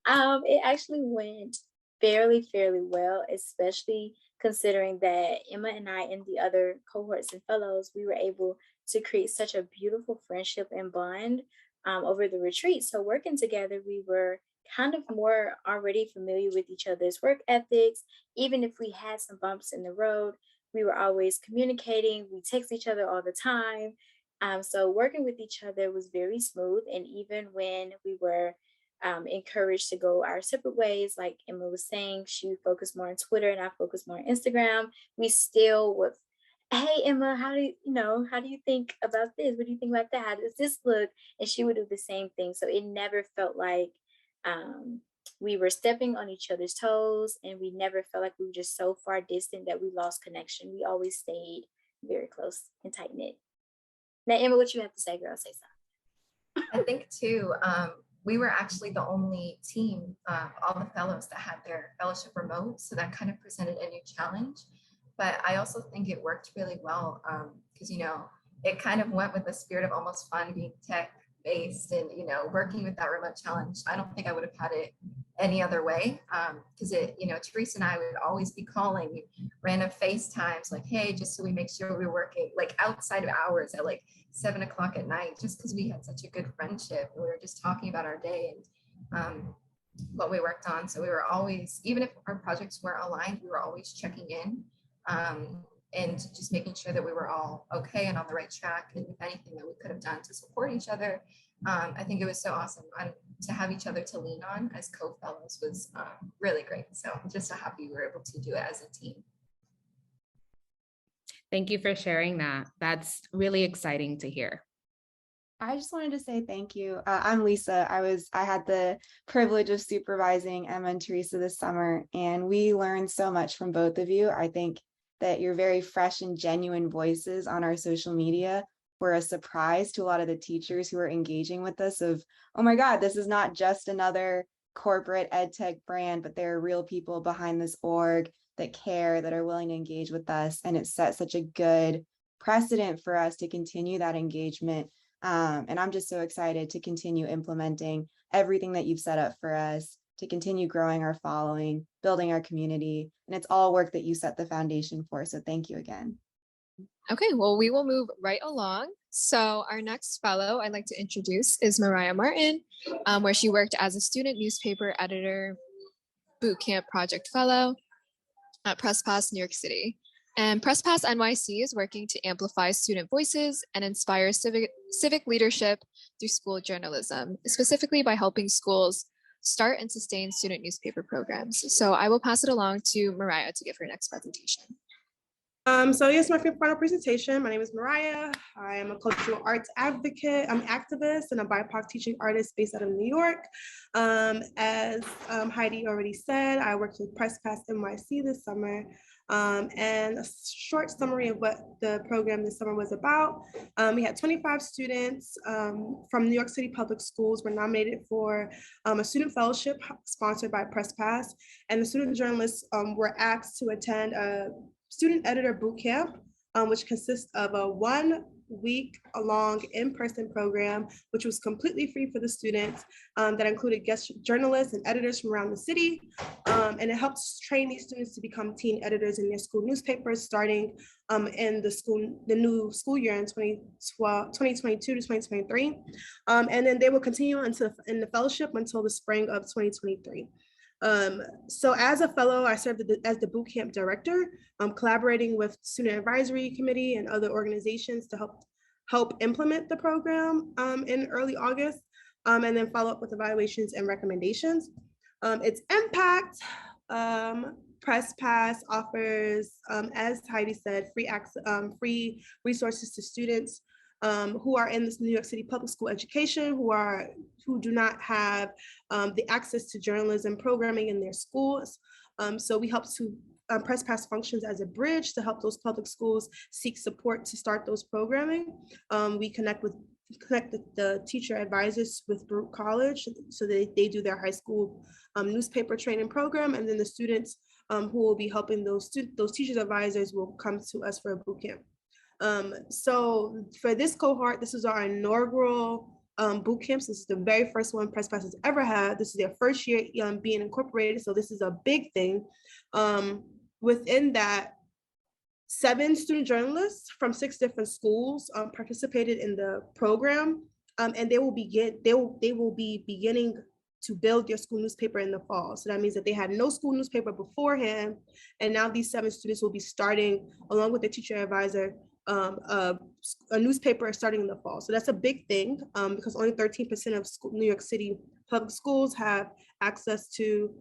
It actually went fairly well, especially considering that Emma and I and the other cohorts and fellows, we were able to create such a beautiful friendship and bond over the retreat. So working together, we were kind of more already familiar with each other's work ethics. Even if we had some bumps in the road, we were always communicating. We text each other all the time. So working with each other was very smooth. And even when we were encouraged to go our separate ways, like Emma was saying, she focused more on Twitter and I focused more on Instagram. We still would, hey Emma, how do you think about this? What do you think about that? How does this look? And she would do the same thing. So it never felt like we were stepping on each other's toes, and we never felt like we were just so far distant that we lost connection. We always stayed very close and tight knit. Now, Emma, what you have to say, girl? Say something. I think too, we were actually the only team, all the fellows that had their fellowship remote. So that kind of presented a new challenge. But I also think it worked really well because, it kind of went with the spirit of almost fun being tech based and, working with that remote challenge. I don't think I would have had it any other way because Teresa and I would always be calling random FaceTimes like, hey, just so we make sure we're working like outside of hours at like 7 o'clock at night, just because we had such a good friendship. We were just talking about our day and what we worked on. So we were always, even if our projects weren't aligned, we were always checking in and just making sure that we were all okay and on the right track. And if anything that we could have done to support each other, I think it was so awesome. And to have each other to lean on as co-fellows was really great. So I'm just so happy we were able to do it as a team. Thank you for sharing that. That's really exciting to hear. I just wanted to say thank you. I'm Lisa. I had the privilege of supervising Emma and Teresa this summer, and we learned so much from both of you. I think that your very fresh and genuine voices on our social media were a surprise to a lot of the teachers who are engaging with us of, oh my God, this is not just another corporate ed tech brand, but there are real people behind this org that care, that are willing to engage with us. And it set such a good precedent for us to continue that engagement. And I'm just so excited to continue implementing everything that you've set up for us, to continue growing our following, building our community. And it's all work that you set the foundation for. So thank you again. Okay, well, we will move right along. So our next fellow I'd like to introduce is Myriah Martin, where she worked as a student newspaper editor, bootcamp project fellow at Press Pass, New York City. And Press Pass NYC is working to amplify student voices and inspire civic leadership through school journalism, specifically by helping schools start and sustain student newspaper programs. So I will pass it along to Myriah to give her next presentation. So yes, my final presentation. My name is Myriah. I am a cultural arts advocate. I'm an activist and a BIPOC teaching artist based out of New York. As Heidi already said, I worked with Press Pass NYC this summer. And a short summary of what the program this summer was about. We had 25 students from New York City Public Schools were nominated for a student fellowship sponsored by Press Pass. And the student journalists were asked to attend a student editor boot camp, which consists of a 1 week long in-person program, which was completely free for the students, that included guest journalists and editors from around the city. And it helps train these students to become teen editors in their school newspapers, starting in the new school year in 2022 to 2023. And then they will continue in the fellowship until the spring of 2023. So as a fellow, I served as the boot camp director, collaborating with Student Advisory Committee and other organizations to help implement the program in early August, and then follow up with evaluations and recommendations. Its impact, Press Pass offers, as Heidi said, free resources to students who are in this New York City public school education, who do not have the access to journalism programming in their schools. So we help to Press Pass functions as a bridge to help those public schools seek support to start those programming. We connect the teacher advisors with Baruch College so that they do their high school newspaper training program, and then the students who will be helping those teachers advisors will come to us for a boot camp. So for this cohort, this is our inaugural boot camps. This is the very first one Press Pass has ever had. This is their first year being incorporated, so this is a big thing. Within that, 7 student journalists from 6 different schools participated in the program, and they will be beginning to build their school newspaper in the fall. So that means that they had no school newspaper beforehand, and now these 7 students will be starting, along with their teacher advisor, a newspaper starting in the fall. So that's a big thing, because only 13% of New York City public schools have access to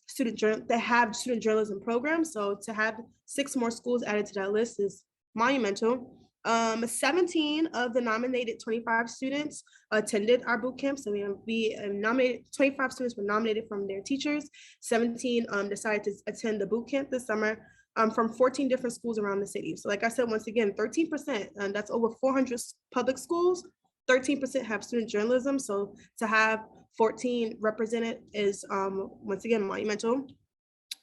student journalism programs. So to have 6 more schools added to that list is monumental. 17 of the nominated 25 students attended our boot camp. So we nominated 25 students were nominated from their teachers. 17 decided to attend the boot camp this summer from 14 different schools around the city. So like I said, once again, 13%, and that's over 400 public schools. 13% have student journalism. So to have 14 represented is once again monumental.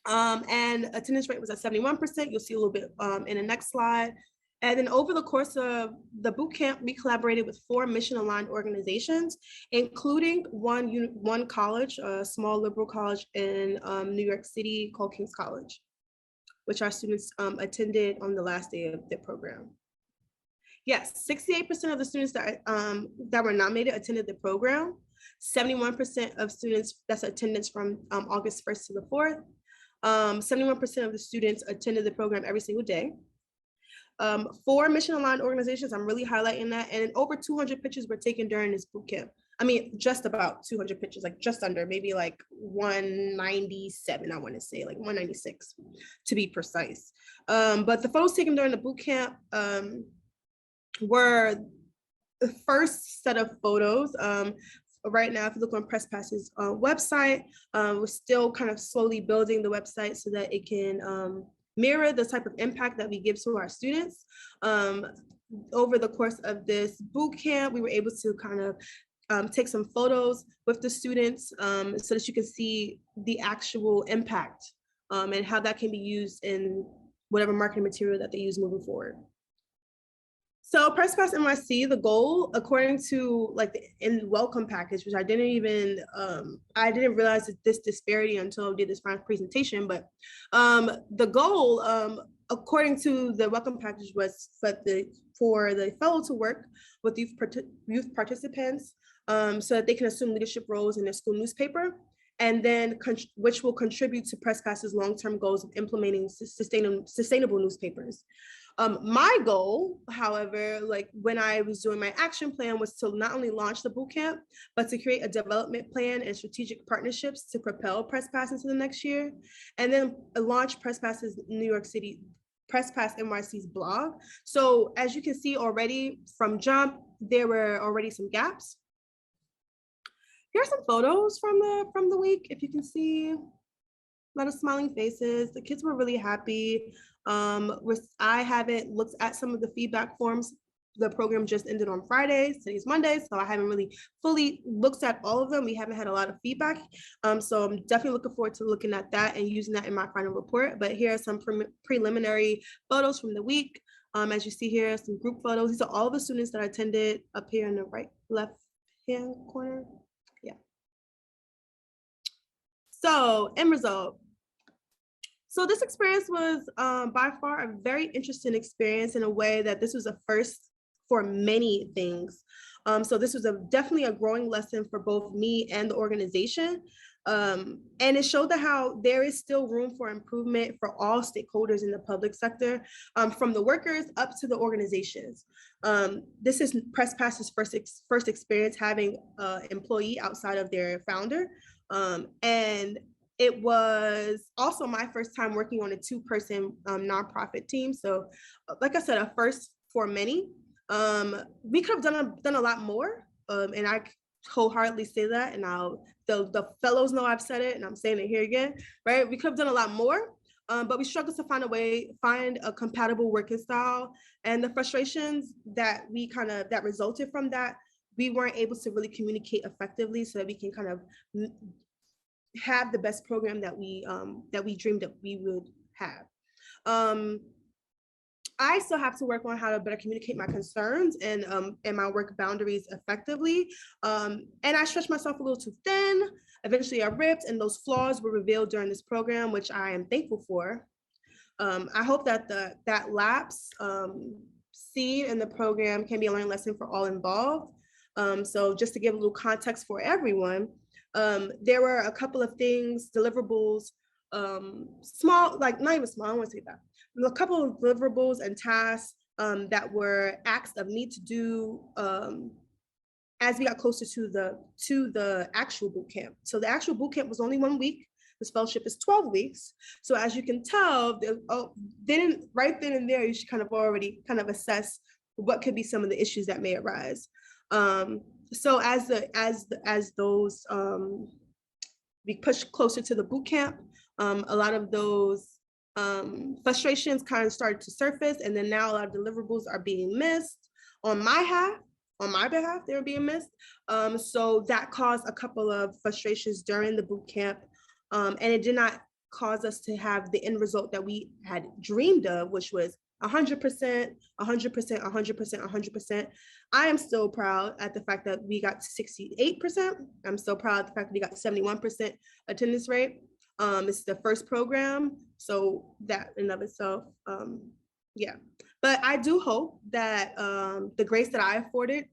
And attendance rate was at 71%. You'll see a little bit in the next slide. And then over the course of the boot camp, we collaborated with 4 mission-aligned organizations, including one college, a small liberal college in New York City called King's College, which our students attended on the last day of the program. Yes, 68% of the students that were nominated attended the program. 71% of students, that's attendance from August 1st to the 4th. 71% of the students attended the program every single day. 4 mission-aligned organizations, I'm really highlighting that, and over 200 pictures were taken during this boot camp. I mean, just about 200 pictures, like just under, maybe like 197, I want to say, like 196 to be precise. But the photos taken during the boot camp were the first set of photos. Right now, if you look on Press Pass's website, we're still kind of slowly building the website so that it can mirror the type of impact that we give to our students. Over the course of this boot camp, we were able to kind of take some photos with the students so that you can see the actual impact and how that can be used in whatever marketing material that they use moving forward. So Press Pass NYC, the goal, according to like the in welcome package, which I didn't realize this disparity until I did this final presentation, but the goal, according to the welcome package, was for the fellow to work with youth participants so that they can assume leadership roles in their school newspaper, and then which will contribute to Press Pass's long-term goals of implementing sustainable newspapers. My goal, however, like when I was doing my action plan, was to not only launch the bootcamp, but to create a development plan and strategic partnerships to propel Press Pass into the next year, and then launch Press Pass's New York City, Press Pass NYC's blog. So as you can see already from jump, there were already some gaps. Here are some photos from the week. If you can see, a lot of smiling faces. The kids were really happy. I haven't looked at some of the feedback forms. The program just ended on Friday, today's Monday, so I haven't really fully looked at all of them. We haven't had a lot of feedback. So I'm definitely looking forward to looking at that and using that in my final report. But here are some preliminary photos from the week. As you see here, some group photos. These are all the students that attended up here in the left-hand corner. Yeah. So end result. So this experience was by far a very interesting experience in a way that this was a first for many things. So this was definitely a growing lesson for both me and the organization. And it showed that how there is still room for improvement for all stakeholders in the public sector, from the workers up to the organizations. This is Press Pass's first experience having an employee outside of their founder. And it was also my first time working on a 2-person nonprofit team. So like I said, a first for many. We could have done a lot more. And I wholeheartedly say that. And the fellows know I've said it and I'm saying it here again, right? We could have done a lot more, but we struggled to find a compatible working style. And the frustrations that that resulted from that, we weren't able to really communicate effectively so that we can kind of have the best program that we dreamed that we would have. I still have to work on how to better communicate my concerns and my work boundaries effectively. And I stretched myself a little too thin. Eventually I ripped, and those flaws were revealed during this program, which I am thankful for. I hope that that lapse seen in the program can be a learning lesson for all involved. So just to give a little context for everyone, there were a couple of things, deliverables, small, like not even small, I don't want to say that. A couple of deliverables and tasks that were asked of me to do as we got closer to the actual boot camp. So the actual boot camp was only 1 week. This fellowship is 12 weeks. So as you can tell, right then and there, you should kind of already kind of assess what could be some of the issues that may arise. So as those we push closer to the boot camp, a lot of those frustrations kind of started to surface, and then now a lot of deliverables are being missed on my behalf, they were being missed. So that caused a couple of frustrations during the boot camp. And it did not cause us to have the end result that we had dreamed of, which was 100%, 100%, 100%, 100%. I am still proud at the fact that we got 68%. I'm still proud of the fact that we got 71% attendance rate. It's the first program, so that in of itself, yeah. But I do hope that the grace that I afforded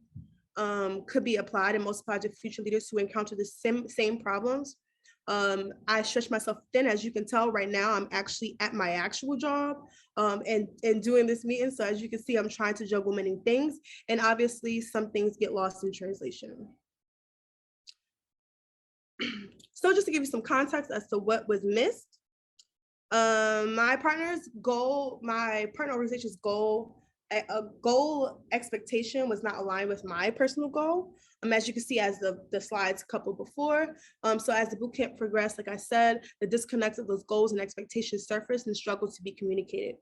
could be applied and multiplied to future leaders who encounter the same problems. I stretch myself thin, as you can tell right now. I'm actually at my actual job and doing this meeting. So as you can see, I'm trying to juggle many things, and obviously some things get lost in translation. So just to give you some context as to what was missed, my partner organization's goal expectation was not aligned with my personal goal. As you can see, as the slides coupled before. So as the bootcamp progressed, like I said, the disconnect of those goals and expectations surfaced and struggled to be communicated.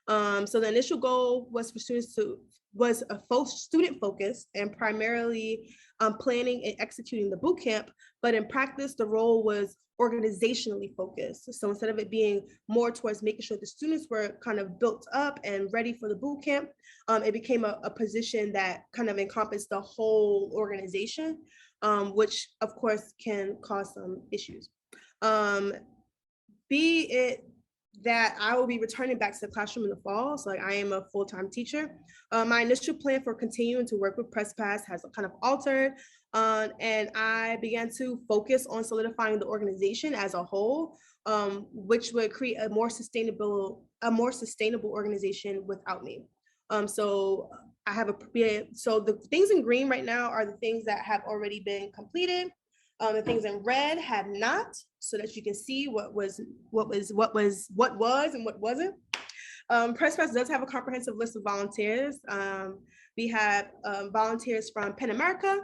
So the initial goal was for students was a student focus and primarily planning and executing the bootcamp, but in practice, the role was organizationally focused. So instead of it being more towards making sure the students were kind of built up and ready for the boot camp, it became a position that kind of encompassed the whole organization, which of course can cause some issues. Be it that I will be returning back to the classroom in the fall, so like I am a full-time teacher. My initial plan for continuing to work with PressPass has kind of altered, and I began to focus on solidifying the organization as a whole, which would create a more sustainable organization without me. So I have so the things in green right now are the things that have already been completed. The things in red have not, so that you can see what was and what wasn't. PressPass does have a comprehensive list of volunteers. We have volunteers from Penn America.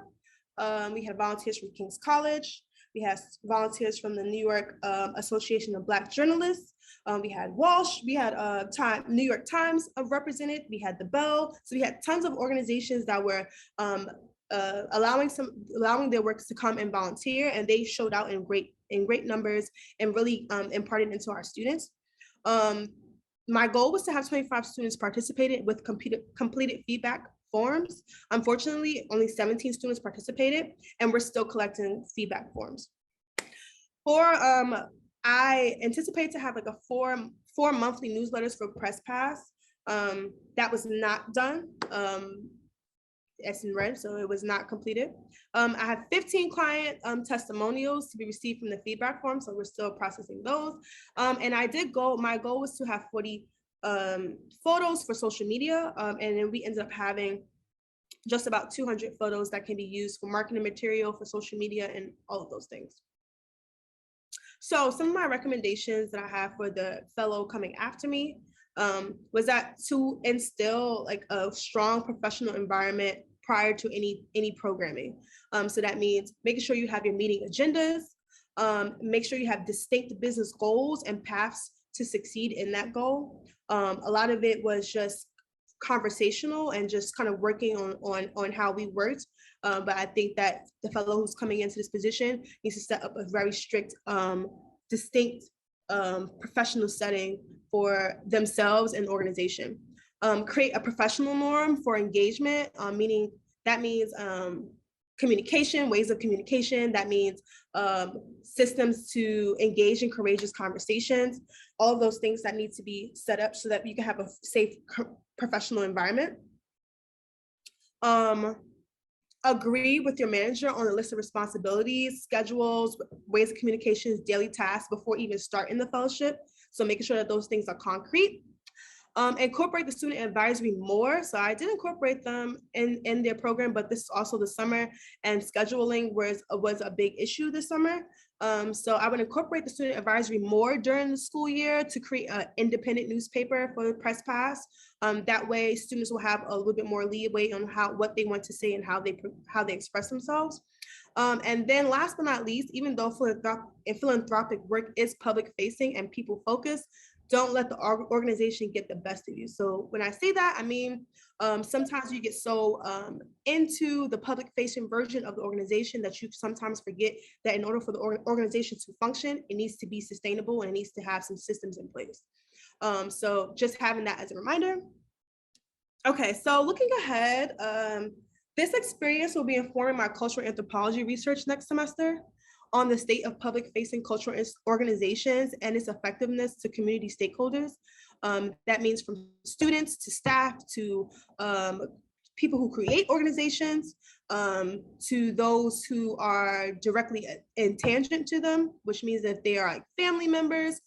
We have volunteers from King's College. We have volunteers from the New York Association of Black Journalists. We had Walsh. We had New York Times represented. We had the Bell. So we had tons of organizations that were allowing their works to come and volunteer, and they showed out in great numbers and really imparted into our students. My goal was to have 25 students participated with completed feedback forms. Unfortunately, only 17 students participated, and we're still collecting feedback forms. I anticipate to have like a four monthly newsletters for PressPass. That was not done. As in red, so it was not completed. I have 15 client testimonials to be received from the feedback form, so we're still processing those. And my goal was to have 40 photos for social media, and then we ended up having just about 200 photos that can be used for marketing material, for social media, and all of those things. So some of my recommendations that I have for the fellow coming after me was that to instill like a strong professional environment prior to any programming. So that means making sure you have your meeting agendas, make sure you have distinct business goals and paths to succeed in that goal. A lot of it was just conversational and just kind of working on how we worked. But I think that the fellow who's coming into this position needs to set up a very strict, distinct professional setting for themselves and the organization. Create a professional norm for engagement, meaning that means communication, ways of communication. That means systems to engage in courageous conversations, all of those things that need to be set up so that you can have a safe professional environment. Agree with your manager on a list of responsibilities, schedules, ways of communications, daily tasks before even starting the fellowship. So making sure that those things are concrete. Incorporate the student advisory more. So I did incorporate them in their program, but this is also the summer, and scheduling was a big issue this summer. So I would incorporate the student advisory more during the school year to create an independent newspaper for the press pass. That way students will have a little bit more leeway on what they want to say and how they express themselves. And then last but not least, even though philanthropic work is public facing and people focused, don't let the organization get the best of you. So when I say that, I mean, sometimes you get so into the public facing version of the organization that you sometimes forget that in order for the organization to function, it needs to be sustainable and it needs to have some systems in place. So just having that as a reminder. Okay, so looking ahead, this experience will be informing my cultural anthropology research next semester on the state of public-facing cultural organizations and its effectiveness to community stakeholders. That means from students to staff to people who create organizations, to those who are directly in tangent to them, which means that they are like family members,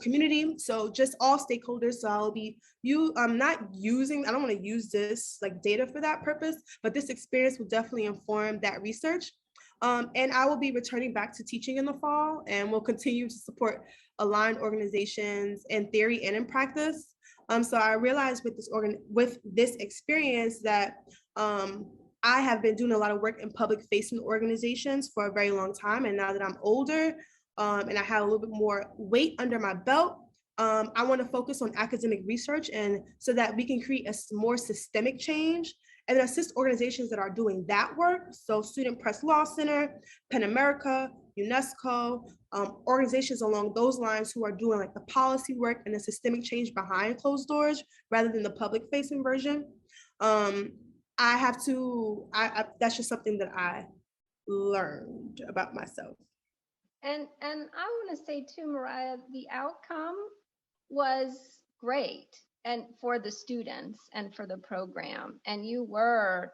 community, so just all stakeholders. So I'll be I don't want to use this like data for that purpose, but this experience will definitely inform that research. And I will be returning back to teaching in the fall, and will continue to support aligned organizations in theory and in practice. So I realized with this experience that I have been doing a lot of work in public facing organizations for a very long time. And now that I'm older and I have a little bit more weight under my belt, I want to focus on academic research, and so that we can create a more systemic change and assist organizations that are doing that work. So Student Press Law Center, PEN America, UNESCO, organizations along those lines who are doing like the policy work and the systemic change behind closed doors rather than the public facing version. That's just something that I learned about myself. And I want to say too, Myriah, the outcome was great, and for the students and for the program. And you were,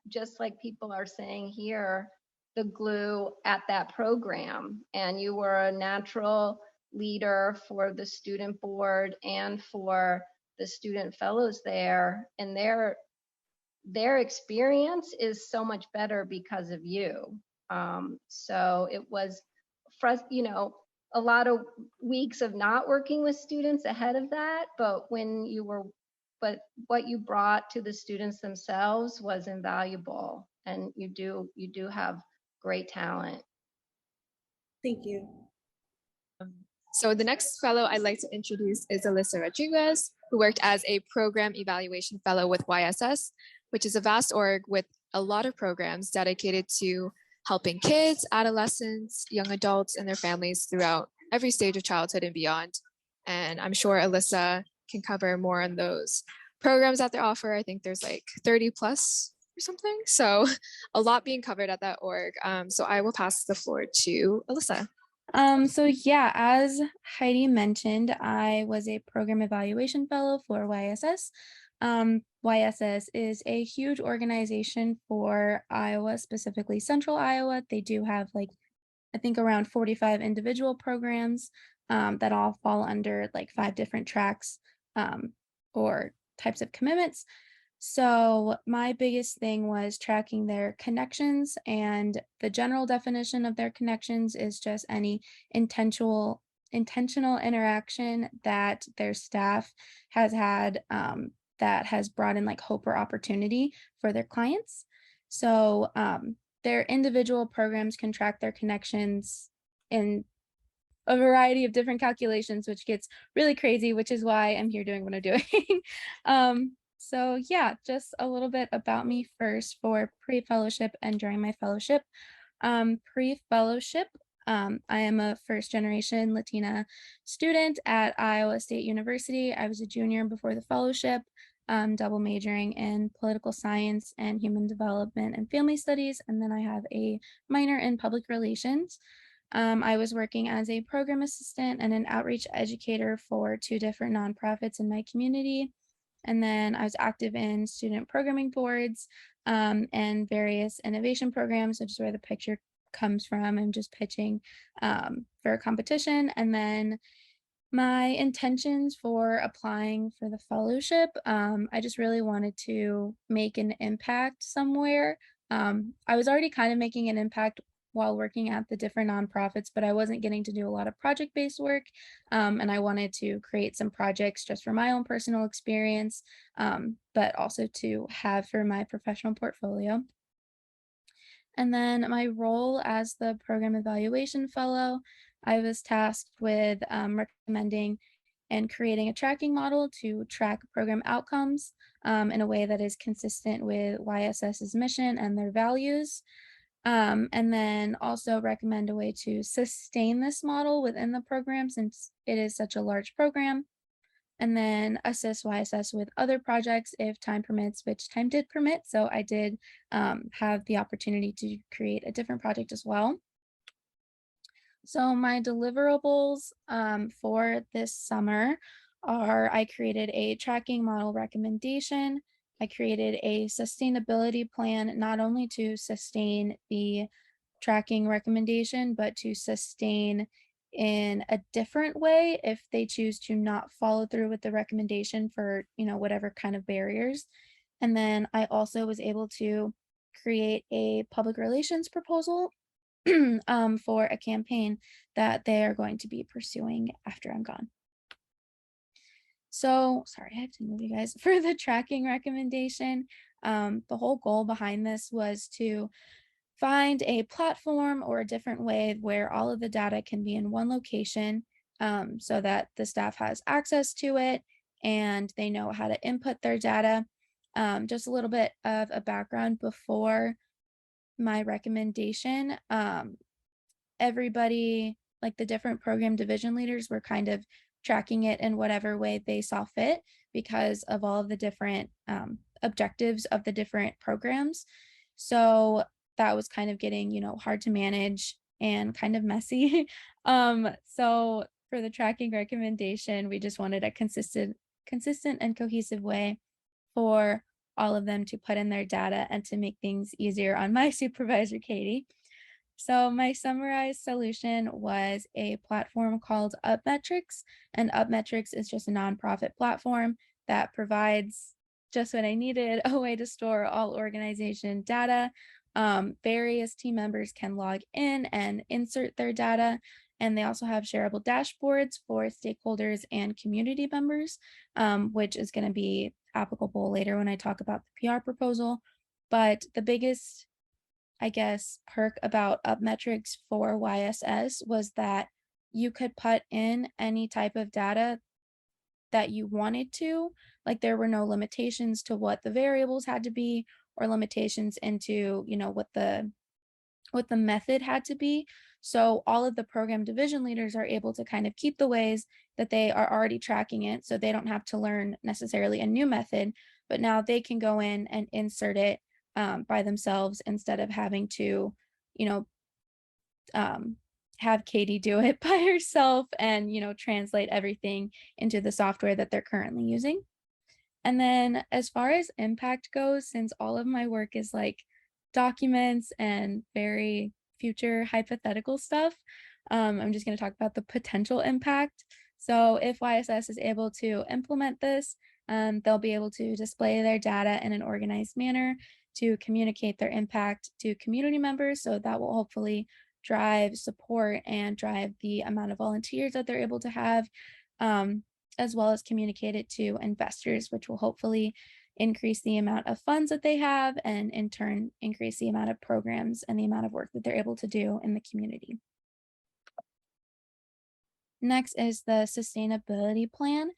just like people are saying here, the glue at that program. And you were a natural leader for the student board and for the student fellows there. And their experience is so much better because of you. So it was, a lot of weeks of not working with students ahead of that, but what you brought to the students themselves was invaluable, and you do have great talent. Thank you. So the next fellow I'd like to introduce is Alyssa Rodriguez, who worked as a program evaluation fellow with YSS, which is a vast org with a lot of programs dedicated to helping kids, adolescents, young adults, and their families throughout every stage of childhood and beyond. And I'm sure Alyssa can cover more on those programs that they offer. I think there's like 30 plus or something. So a lot being covered at that org. So I will pass the floor to Alyssa. So yeah, as Heidi mentioned, I was a program evaluation fellow for YSS. YSS is a huge organization for Iowa, specifically Central Iowa. They do have I think around 45 individual programs that all fall under 5 different tracks or types of commitments. So my biggest thing was tracking their connections, and the general definition of their connections is just any intentional interaction that their staff has had that has brought in hope or opportunity for their clients. So their individual programs can track their connections in a variety of different calculations, which gets really crazy, which is why I'm here doing what I'm doing. So yeah, just a little bit about me first for pre-fellowship and during my fellowship. Pre-fellowship, I am a first-generation Latina student at Iowa State University. I was a junior before the fellowship. double majoring in political science and human development and family studies. And then I have a minor in public relations. I was working as a program assistant and an outreach educator for 2 different nonprofits in my community. And then I was active in student programming boards and various innovation programs, which is where the picture comes from. I'm just pitching for a competition. And then my intentions for applying for the fellowship, I just really wanted to make an impact somewhere. I was already kind of making an impact while working at the different nonprofits, but I wasn't getting to do a lot of project-based work. And I wanted to create some projects just for my own personal experience, but also to have for my professional portfolio. And then my role as the program evaluation fellow, I was tasked with recommending and creating a tracking model to track program outcomes in a way that is consistent with YSS's mission and their values. And then also recommend a way to sustain this model within the program since it is such a large program. And then assist YSS with other projects if time permits, which time did permit. So I did have the opportunity to create a different project as well. So my deliverables for this summer are I created a tracking model recommendation. I created a sustainability plan, not only to sustain the tracking recommendation, but to sustain in a different way if they choose to not follow through with the recommendation for, whatever kind of barriers. And then I also was able to create a public relations proposal for a campaign that they are going to be pursuing after I'm gone. So, sorry, I have to move you guys. For the tracking recommendation, the whole goal behind this was to find a platform or a different way where all of the data can be in one location so that the staff has access to it and they know how to input their data. Just a little bit of a background before my recommendation. Everybody, like the different program division leaders, were kind of tracking it in whatever way they saw fit because of all of the different objectives of the different programs. So that was kind of getting, hard to manage and kind of messy. So for the tracking recommendation, we just wanted a consistent and cohesive way for all of them to put in their data and to make things easier on my supervisor, Katie. So my summarized solution was a platform called UpMetrics, and UpMetrics is just a nonprofit platform that provides just what I needed, a way to store all organization data. Various team members can log in and insert their data, and they also have shareable dashboards for stakeholders and community members, which is going to be applicable later when I talk about the PR proposal. But the biggest, I guess, perk about UpMetrics for YSS was that you could put in any type of data that you wanted to. Like there were no limitations to what the variables had to be or limitations into, what the method had to be. So all of the program division leaders are able to kind of keep the ways that they are already tracking it. So they don't have to learn necessarily a new method, but now they can go in and insert it by themselves instead of having to, have Katie do it by herself and, translate everything into the software that they're currently using. And then as far as impact goes, since all of my work is like documents and very future hypothetical stuff, I'm just going to talk about the potential impact. So if YSS is able to implement this, they'll be able to display their data in an organized manner to communicate their impact to community members. So that will hopefully drive support and drive the amount of volunteers that they're able to have, as well as communicate it to investors, which will hopefully increase the amount of funds that they have and in turn increase the amount of programs and the amount of work that they're able to do in the community. Next is the sustainability plan.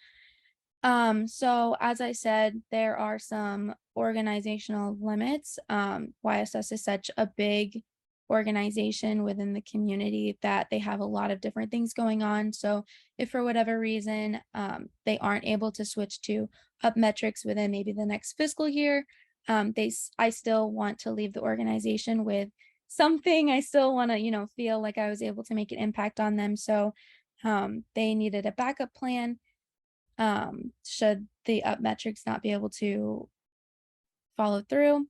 So as I said, there are some organizational limits. YSS is such a big organization within the community that they have a lot of different things going on. So if for whatever reason they aren't able to switch to up metrics within maybe the next fiscal year, I still want to leave the organization with something. I still want to, feel like I was able to make an impact on them. So they needed a backup plan should the up metrics not be able to follow through.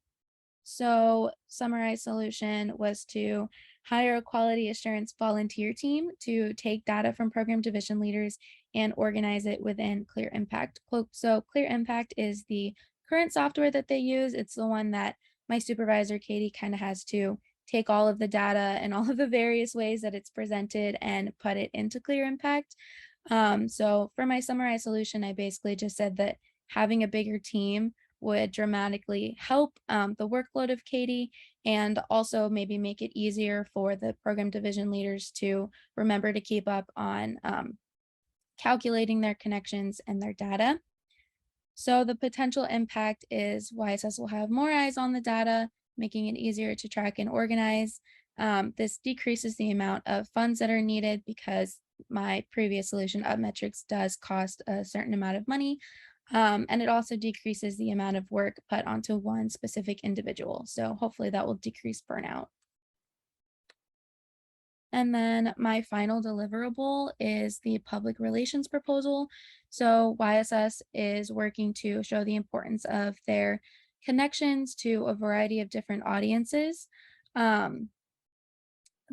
So summarized solution was to hire a quality assurance volunteer team to take data from program division leaders and organize it within Clear Impact. So Clear Impact is the current software that they use. It's the one that my supervisor, Katie, kind of has to take all of the data and all of the various ways that it's presented and put it into Clear Impact. So for my summarized solution, I basically just said that having a bigger team would dramatically help the workload of Katie and also maybe make it easier for the program division leaders to remember to keep up on calculating their connections and their data. So the potential impact is YSS will have more eyes on the data, making it easier to track and organize. This decreases the amount of funds that are needed because my previous solution, UpMetrics, does cost a certain amount of money. And it also decreases the amount of work put onto one specific individual. So hopefully that will decrease burnout. And then my final deliverable is the public relations proposal. So YSS is working to show the importance of their connections to a variety of different audiences.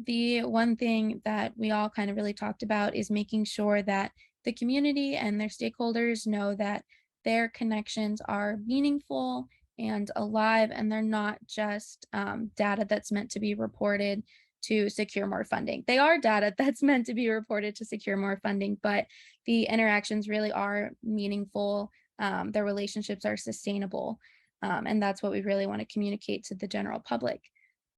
The one thing that we all kind of really talked about is making sure that the community and their stakeholders know that their connections are meaningful and alive, and they're not just data that's meant to be reported to secure more funding. They are data that's meant to be reported to secure more funding, but the interactions really are meaningful. Their relationships are sustainable. And that's what we really want to communicate to the general public.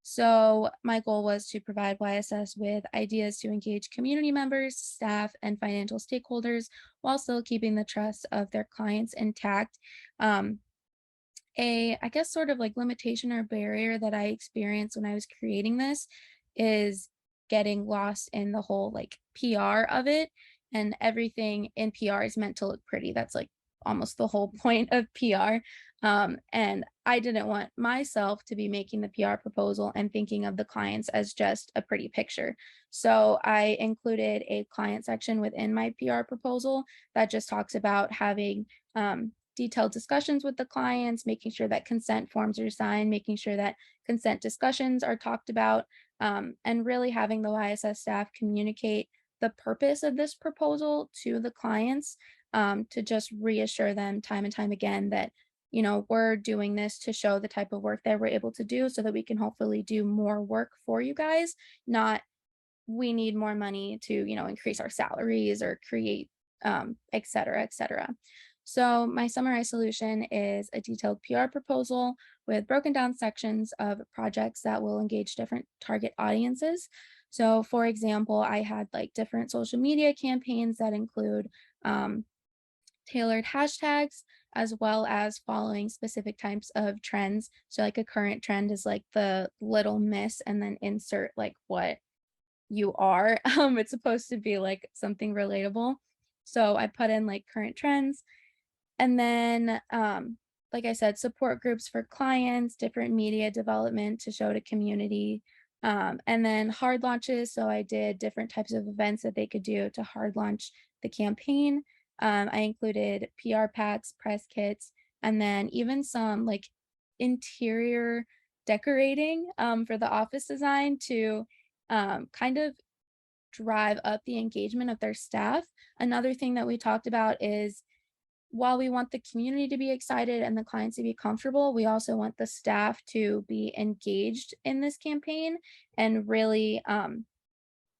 So my goal was to provide YSS with ideas to engage community members, staff, and financial stakeholders while still keeping the trust of their clients intact. I guess sort of like limitation or barrier that I experienced when I was creating this is getting lost in the whole like PR of it, and everything in PR is meant to look pretty. That's like almost the whole point of PR. And I didn't want myself to be making the PR proposal and thinking of the clients as just a pretty picture. So I included a client section within my PR proposal that just talks about having detailed discussions with the clients, making sure that consent forms are signed, making sure that consent discussions are talked about, and really having the YSS staff communicate the purpose of this proposal to the clients, to just reassure them time and time again that, we're doing this to show the type of work that we're able to do so that we can hopefully do more work for you guys, not we need more money to, increase our salaries or create, et cetera, et cetera. So my summarized solution is a detailed PR proposal with broken down sections of projects that will engage different target audiences. So for example, I had like different social media campaigns that include tailored hashtags, as well as following specific types of trends. So like a current trend is like the little miss and then insert like what you are. It's supposed to be like something relatable. So I put in like current trends. And then, like I said, support groups for clients, different media development to show to community, and then hard launches. So I did different types of events that they could do to hard launch the campaign. I included PR packs, press kits, and then even some like interior decorating for the office design to kind of drive up the engagement of their staff. Another thing that we talked about is while we want the community to be excited and the clients to be comfortable, we also want the staff to be engaged in this campaign and really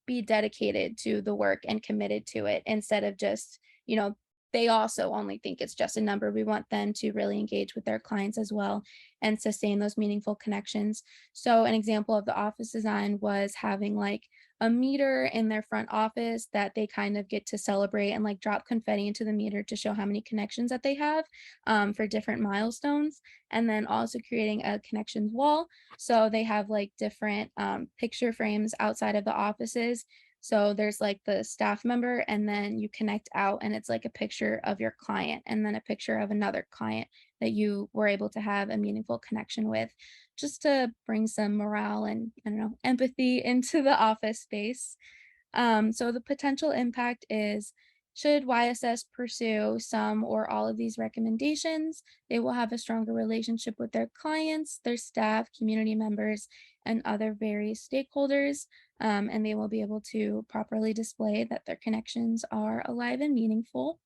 be dedicated to the work and committed to it instead of just, they also only think it's just a number. We want them to really engage with their clients as well and sustain those meaningful connections. So an example of the office design was having like a meter in their front office that they kind of get to celebrate and like drop confetti into the meter to show how many connections that they have for different milestones. And then also creating a connections wall. So they have like different picture frames outside of the offices. So there's like the staff member, and then you connect out and it's like a picture of your client and then a picture of another client that you were able to have a meaningful connection with, just to bring some morale and, I don't know, empathy into the office space. So the potential impact is, should YSS pursue some or all of these recommendations, they will have a stronger relationship with their clients, their staff, community members, and other various stakeholders, and they will be able to properly display that their connections are alive and meaningful.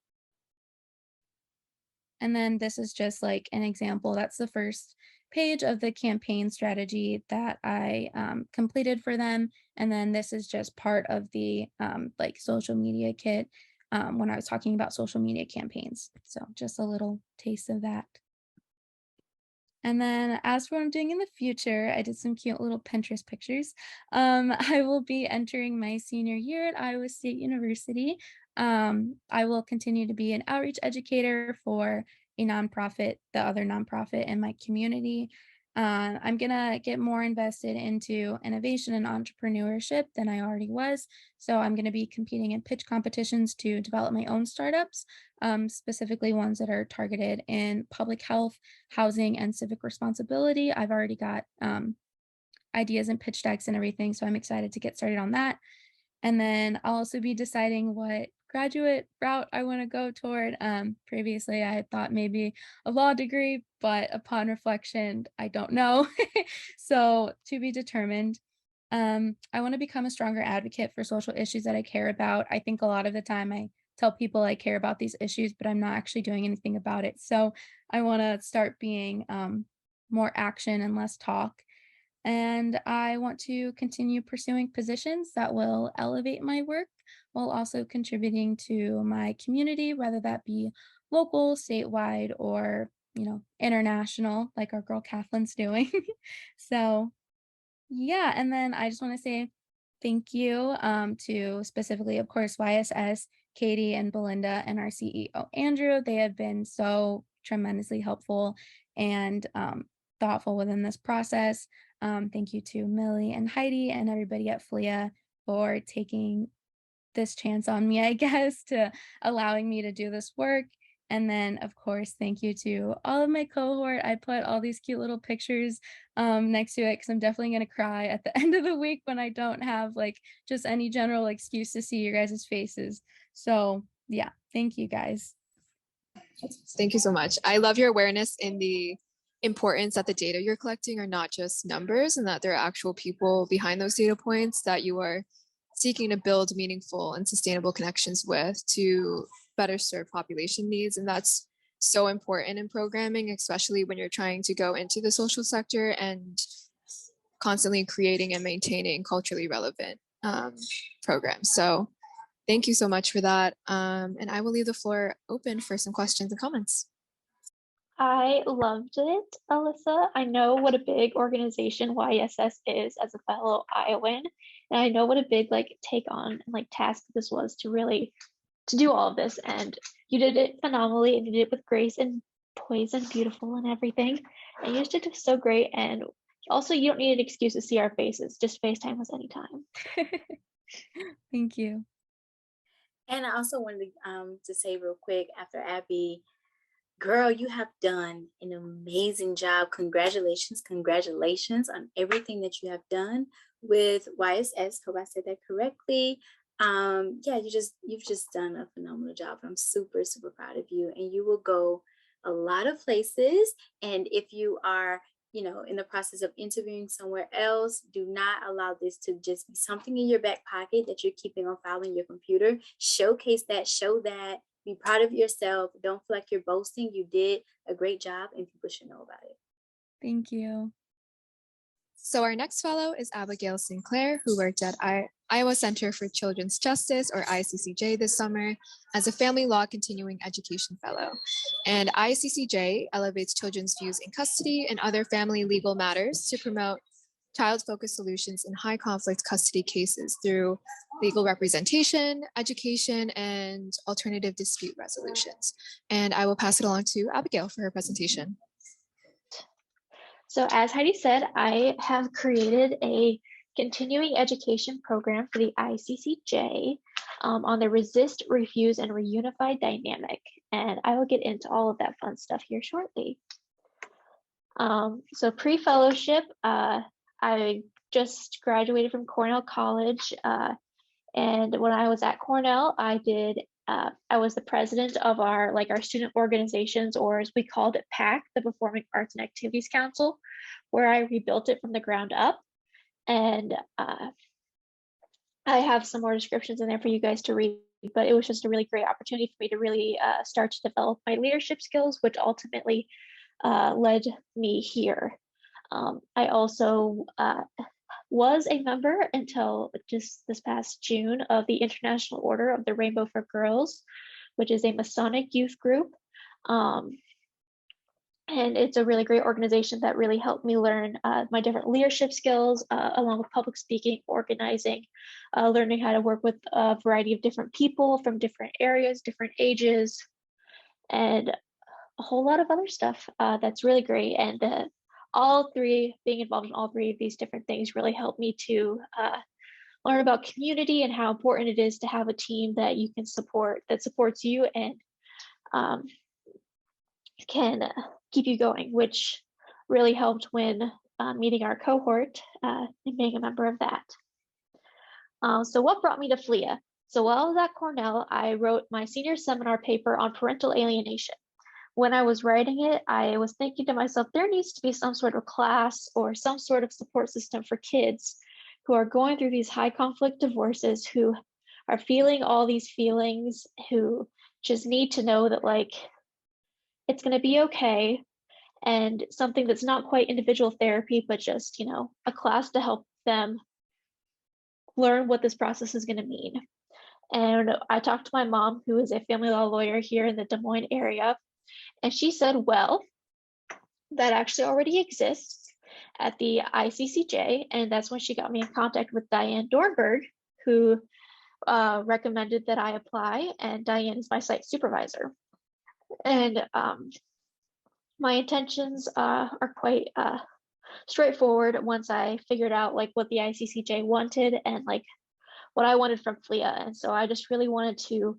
And then this is just like an example. That's the first page of the campaign strategy that I completed for them. And then this is just part of the like social media kit when I was talking about social media campaigns. So just a little taste of that. And then as for what I'm doing in the future, I did some cute little Pinterest pictures. I will be entering my senior year at Iowa State University. I will continue to be an outreach educator for a nonprofit, the other nonprofit in my community. I'm gonna get more invested into innovation and entrepreneurship than I already was. So I'm gonna be competing in pitch competitions to develop my own startups, specifically ones that are targeted in public health, housing, and civic responsibility. I've already got ideas and pitch decks and everything, so I'm excited to get started on that. And then I'll also be deciding what graduate route I want to go toward. Previously, I had thought maybe a law degree, but upon reflection, I don't know. So to be determined. I want to become a stronger advocate for social issues that I care about. I think a lot of the time I tell people I care about these issues, but I'm not actually doing anything about it. So I want to start being more action and less talk. And I want to continue pursuing positions that will elevate my work while also contributing to my community, whether that be local, statewide, or, international, like our girl Kathlyn's doing. So yeah, and then I just want to say thank you to specifically, of course, YSS, Katie, and Belinda, and our CEO, Andrew. They have been so tremendously helpful and thoughtful within this process. Thank you to Millie and Heidi and everybody at FLIA for taking this chance on me, I guess, to allowing me to do this work. And then, of course, thank you to all of my cohort. I put all these cute little pictures next to it because I'm definitely going to cry at the end of the week when I don't have like just any general excuse to see your guys' faces. So yeah, thank you guys. Thank you so much. I love your awareness in the importance that the data you're collecting are not just numbers and that there are actual people behind those data points that you are seeking to build meaningful and sustainable connections with to better serve population needs. And that's so important in programming, especially when you're trying to go into the social sector and constantly creating and maintaining culturally relevant programs. So thank you so much for that. And I will leave the floor open for some questions and comments. I loved it, Alyssa. I know what a big organization YSS is as a fellow Iowan, and I know what a big take on and task this was to do all of this. And you did it phenomenally, and you did it with grace and poise and beautiful and everything. And you just did it so great. And also, you don't need an excuse to see our faces. Just FaceTime us anytime. Thank you. And I also wanted to say real quick after Abby, girl, you have done an amazing job. Congratulations on everything that you have done with YSS. Hope I said that correctly. Yeah, you've just done a phenomenal job. I'm super, super proud of you, and you will go a lot of places. And if you are, in the process of interviewing somewhere else, do not allow this to just be something in your back pocket that you're keeping on file in your computer. Showcase that, show that. Be proud of yourself. Don't feel like you're boasting. You did a great job and people should know about it. Thank you. So our next fellow is Abigail Sinclair, who worked at Iowa Center for Children's Justice, or ICCJ, this summer as a Family Law Continuing Education Fellow. And ICCJ elevates children's views in custody and other family legal matters to promote child-focused solutions in high conflict custody cases through legal representation, education, and alternative dispute resolutions. And I will pass it along to Abigail for her presentation. So as Heidi said, I have created a continuing education program for the ICCJ on the resist, refuse, and reunify dynamic. And I will get into all of that fun stuff here shortly. So pre-fellowship, I just graduated from Cornell College. And when I was at Cornell, I was the president of our student organizations, or as we called it, PAC, the Performing Arts and Activities Council, where I rebuilt it from the ground up. And I have some more descriptions in there for you guys to read, but it was just a really great opportunity for me to really start to develop my leadership skills, which ultimately led me here. I also was a member until just this past June of the International Order of the Rainbow for Girls, which is a Masonic youth group. And it's a really great organization that really helped me learn my different leadership skills, along with public speaking, organizing, learning how to work with a variety of different people from different areas, different ages, and a whole lot of other stuff that's really great. And being involved in all three of these different things really helped me to learn about community and how important it is to have a team that you can support, that supports you and can keep you going, which really helped when meeting our cohort and being a member of that. So what brought me to FLIA? So while I was at Cornell, I wrote my senior seminar paper on parental alienation. When I was writing it, I was thinking to myself, there needs to be some sort of class or some sort of support system for kids who are going through these high conflict divorces, who are feeling all these feelings, who just need to know that it's going to be okay, and something that's not quite individual therapy, but just, a class to help them learn what this process is going to mean. And I talked to my mom, who is a family law lawyer here in the Des Moines area. And she said, well, that actually already exists at the ICCJ. And that's when she got me in contact with Diane Dornberg, who recommended that I apply. And Diane is my site supervisor. And my intentions are quite straightforward once I figured out what the ICCJ wanted and what I wanted from FLIA. And so I just really wanted to,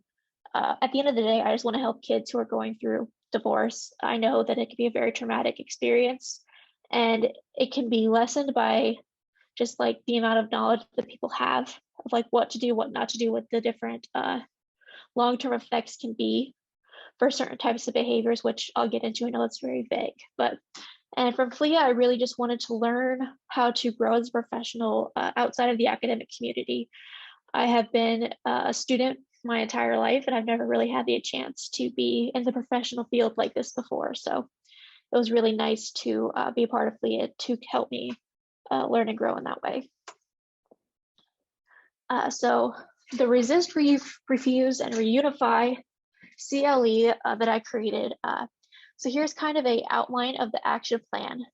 at the end of the day, I just want to help kids who are going through divorce. I know that it can be a very traumatic experience, and it can be lessened by just the amount of knowledge that people have of what to do, what not to do, what the different long-term effects can be for certain types of behaviors, which I'll get into. I know it's very vague, and from FLIA, I really just wanted to learn how to grow as a professional outside of the academic community. I have been a student my entire life, and I've never really had the chance to be in the professional field like this before. So it was really nice to be a part of FLIA to help me learn and grow in that way. So the resist, refuse, and reunify CLE that I created. So here's kind of an outline of the action plan.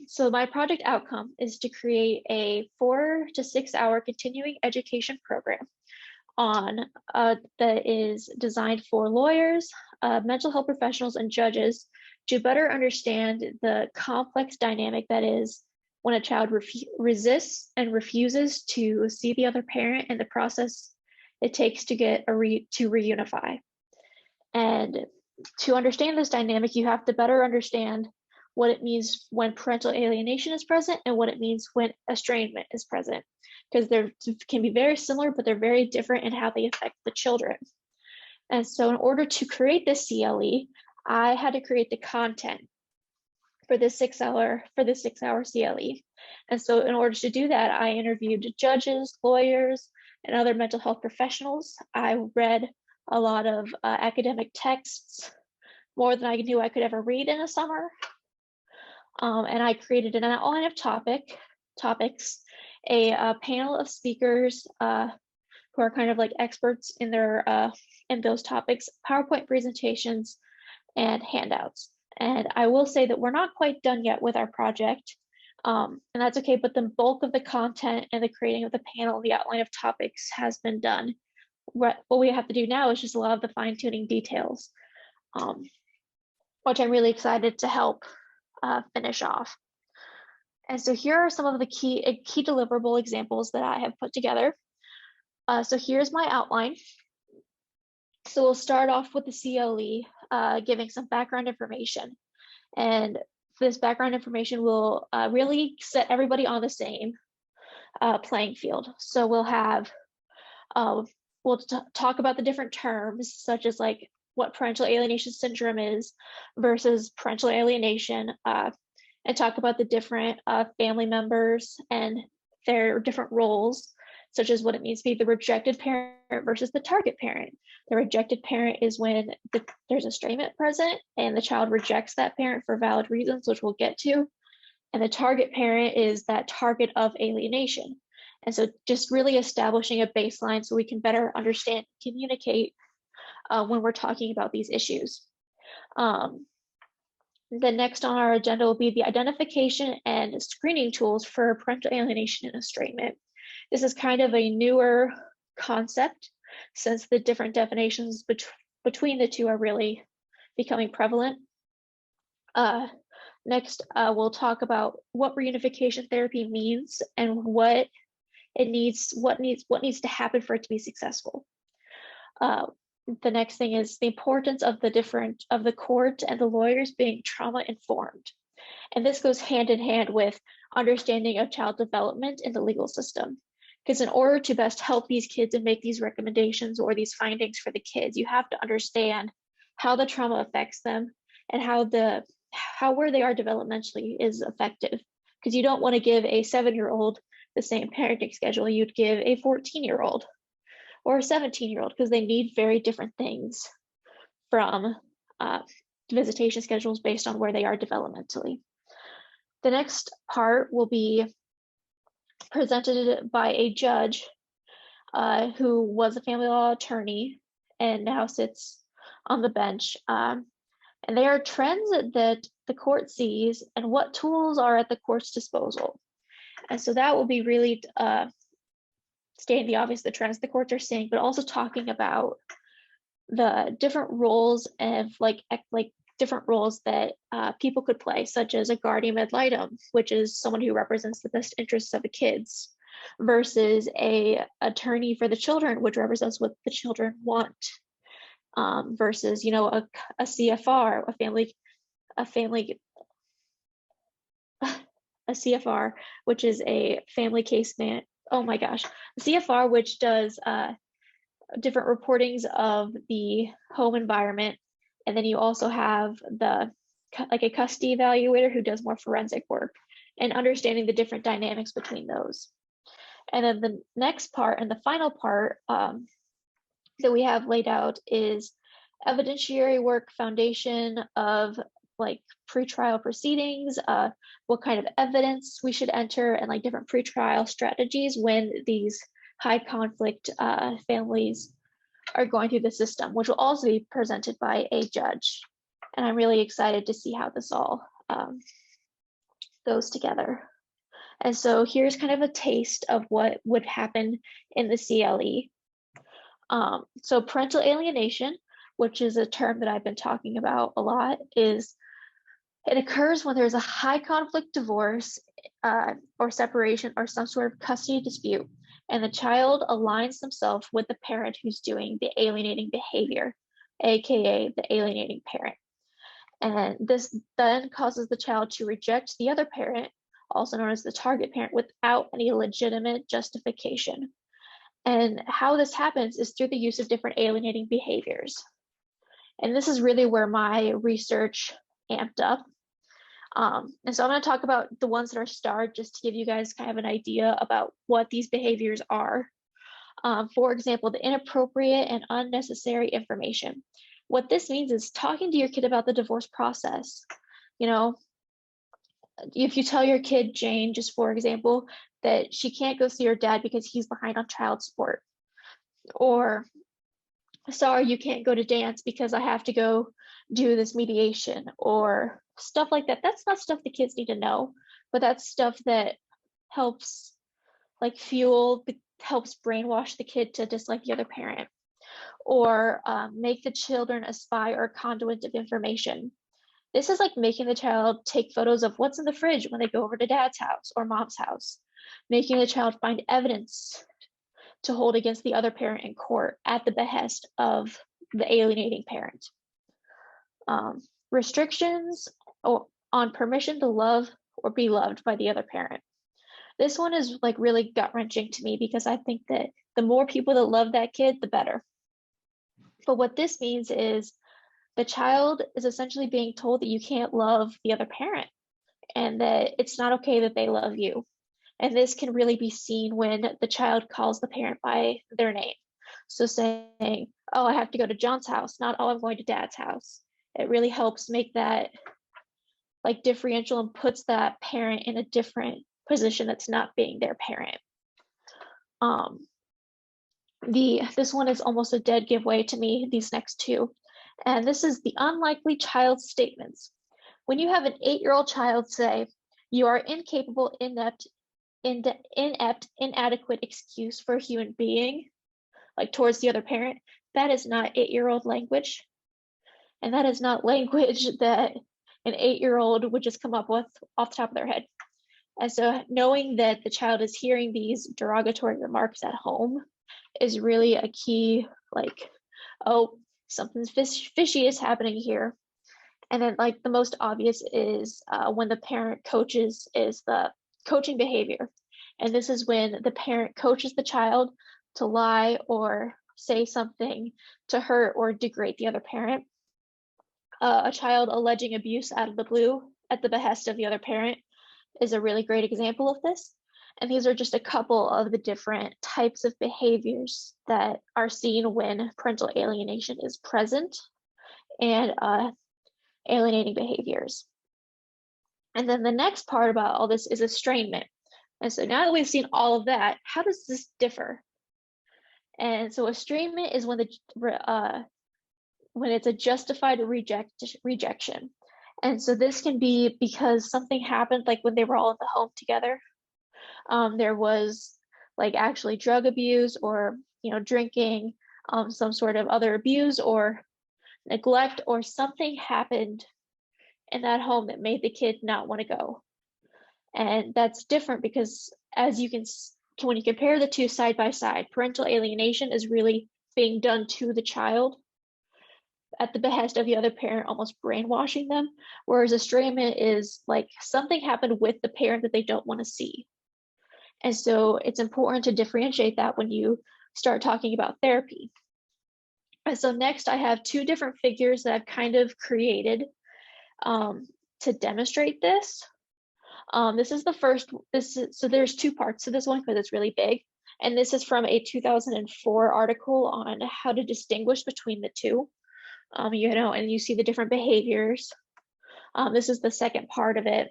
So my project outcome is to create a 4 to 6 hour continuing education program that is designed for lawyers, mental health professionals, and judges to better understand the complex dynamic that is when a child resists and refuses to see the other parent and the process it takes to get to reunify. And to understand this dynamic, you have to better understand what it means when parental alienation is present and what it means when estrangement is present, because they can be very similar, but they're very different in how they affect the children. And so in order to create this CLE, I had to create the content for this 6 hour CLE. And so in order to do that, I interviewed judges, lawyers, and other mental health professionals. I read a lot of academic texts, more than I knew I could ever read in a summer. And I created an outline of topics, a panel of speakers who are kind of like experts in those topics, PowerPoint presentations, and handouts. And I will say that we're not quite done yet with our project, and that's okay, but the bulk of the content and the creating of the panel, the outline of topics has been done. What we have to do now is just a lot of the fine-tuning details, which I'm really excited to help finish off. And so here are some of the key deliverable examples that I have put together. So here's my outline. So we'll start off with the CLE, giving some background information. And this background information will really set everybody on the same playing field. So we'll have, we'll talk about the different terms, such as like what parental alienation syndrome is versus parental alienation, and talk about the different family members and their different roles, such as what it means to be the rejected parent versus the target parent. The rejected parent is when there's estrangement present and the child rejects that parent for valid reasons, which we'll get to. And the target parent is that target of alienation. And so just really establishing a baseline so we can better understand, communicate when we're talking about these issues. The next on our agenda will be the identification and screening tools for parental alienation and estrangement. This is kind of a newer concept since the different definitions between the two are really becoming prevalent. Next, we'll talk about what reunification therapy means and what needs to happen for it to be successful. The next thing is the importance of the court and the lawyers being trauma informed. And this goes hand in hand with understanding of child development in the legal system. Because in order to best help these kids and make these recommendations or these findings for the kids, you have to understand how the trauma affects them and how where they are developmentally is effective. Because you don't want to give a 7-year-old the same parenting schedule you'd give a 14-year-old or a 17-year-old, because they need very different things from visitation schedules based on where they are developmentally. The next part will be presented by a judge who was a family law attorney and now sits on the bench. And there are trends that the court sees and what tools are at the court's disposal. And so that will be really stating the obvious, the trends the courts are seeing, but also talking about the different roles of like different roles that people could play, such as a guardian ad litem, which is someone who represents the best interests of the kids, versus a attorney for the children, which represents what the children want, versus, you know, a CFR, a CFR, which is a family case man. Oh my gosh, a CFR, which does different reportings of the home environment. And then you also have a custody evaluator who does more forensic work and understanding the different dynamics between those. And then the next part and the final part that we have laid out is evidentiary work, foundation of like pretrial proceedings, what kind of evidence we should enter, and like different pretrial strategies when these high conflict families are going through the system, which will also be presented by a judge. And I'm really excited to see how this all goes together. And so here's kind of a taste of what would happen in the CLE. So parental alienation, which is a term that I've been talking about a lot, it occurs when there's a high conflict divorce or separation or some sort of custody dispute, and the child aligns themselves with the parent who's doing the alienating behavior, aka the alienating parent. And this then causes the child to reject the other parent, also known as the target parent, without any legitimate justification. And how this happens is through the use of different alienating behaviors. And this is really where my research amped up. And so I'm going to talk about the ones that are starred just to give you guys kind of an idea about what these behaviors are. For example, the inappropriate and unnecessary information. What this means is talking to your kid about the divorce process. You know, if you tell your kid, Jane, just for example, that she can't go see her dad because he's behind on child support, or sorry, you can't go to dance because I have to go do this mediation, or stuff like that. That's not stuff the kids need to know, but that's stuff that helps like helps brainwash the kid to dislike the other parent, or make the children a spy or a conduit of information. This is like making the child take photos of what's in the fridge when they go over to dad's house or mom's house, making the child find evidence to hold against the other parent in court at the behest of the alienating parent. Restrictions on permission to love or be loved by the other parent. This one is like really gut-wrenching to me because I think that the more people that love that kid, the better. But what this means is the child is essentially being told that you can't love the other parent and that it's not okay that they love you. And this can really be seen when the child calls the parent by their name. So saying, oh, I have to go to John's house, not, oh, I'm going to dad's house. It really helps make that like differential and puts that parent in a different position that's not being their parent. This one is almost a dead giveaway to me, these next two. And this is the unlikely child statements. When you have an 8-year-old child say, you are incapable, inept, inadequate excuse for a human being, like towards the other parent, that is not 8-year-old language. And that is not language that an 8-year-old would just come up with off the top of their head. And so knowing that the child is hearing these derogatory remarks at home is really a key, like, oh, something's fishy is happening here. And then like the most obvious is when the parent coaches is the coaching behavior. And this is when the parent coaches the child to lie or say something to hurt or degrade the other parent. A child alleging abuse out of the blue at the behest of the other parent is a really great example of this. And these are just a couple of the different types of behaviors that are seen when parental alienation is present and alienating behaviors. And then the next part about all this is estrangement. And so now that we've seen all of that, how does this differ? And so estrangement is when it's a justified rejection. And so this can be because something happened, like when they were all in the home together. There was like actually drug abuse or, drinking, some sort of other abuse or neglect, or something happened in that home that made the kid not want to go. And that's different because as you can, when you compare the two side by side, parental alienation is really being done to the child at the behest of the other parent, almost brainwashing them, whereas estrangement is like something happened with the parent that they don't want to see. And so it's important to differentiate that when you start talking about therapy. And so next I have two different figures that I've kind of created to demonstrate this. This is the first, so there's two parts to this one because it's really big. And this is from a 2004 article on how to distinguish between the two. And you see the different behaviors. This is the second part of it.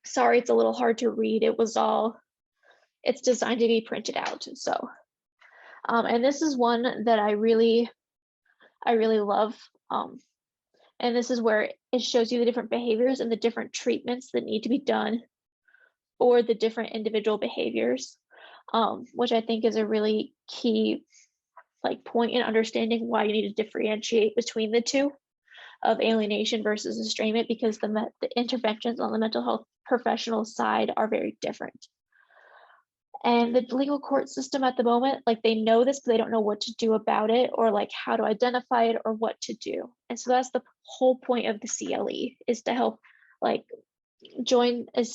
Sorry, it's a little hard to read. It's designed to be printed out. So, and this is one that I really love. And this is where it shows you the different behaviors and the different treatments that need to be done for the different individual behaviors, which I think is a really key point in understanding why you need to differentiate between the two of alienation versus estrangement, because the interventions on the mental health professional side are very different. And the legal court system at the moment, they know this, but they don't know what to do about it, or how to identify it or what to do. And so that's the whole point of the CLE, is to help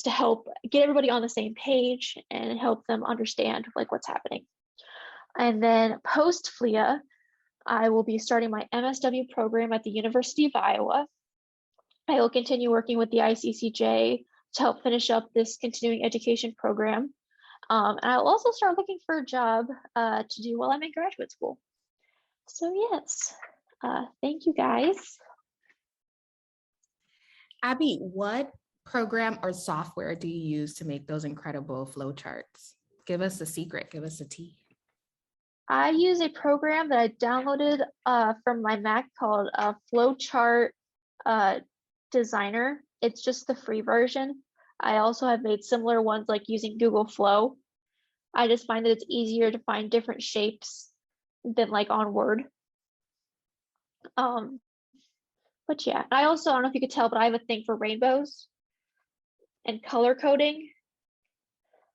help get everybody on the same page and help them understand what's happening. And then post FLIA, I will be starting my MSW program at the University of Iowa. I will continue working with the ICCJ to help finish up this continuing education program. And I'll also start looking for a job to do while I'm in graduate school. So yes, thank you guys. Abby, what program or software do you use to make those incredible flowcharts? Give us a secret, give us a tea. I use a program that I downloaded from my Mac called Flowchart Designer. It's just the free version. I also have made similar ones like using Google Flow. I just find that it's easier to find different shapes than like on Word. But yeah, I don't know if you could tell, but I have a thing for rainbows and color coding.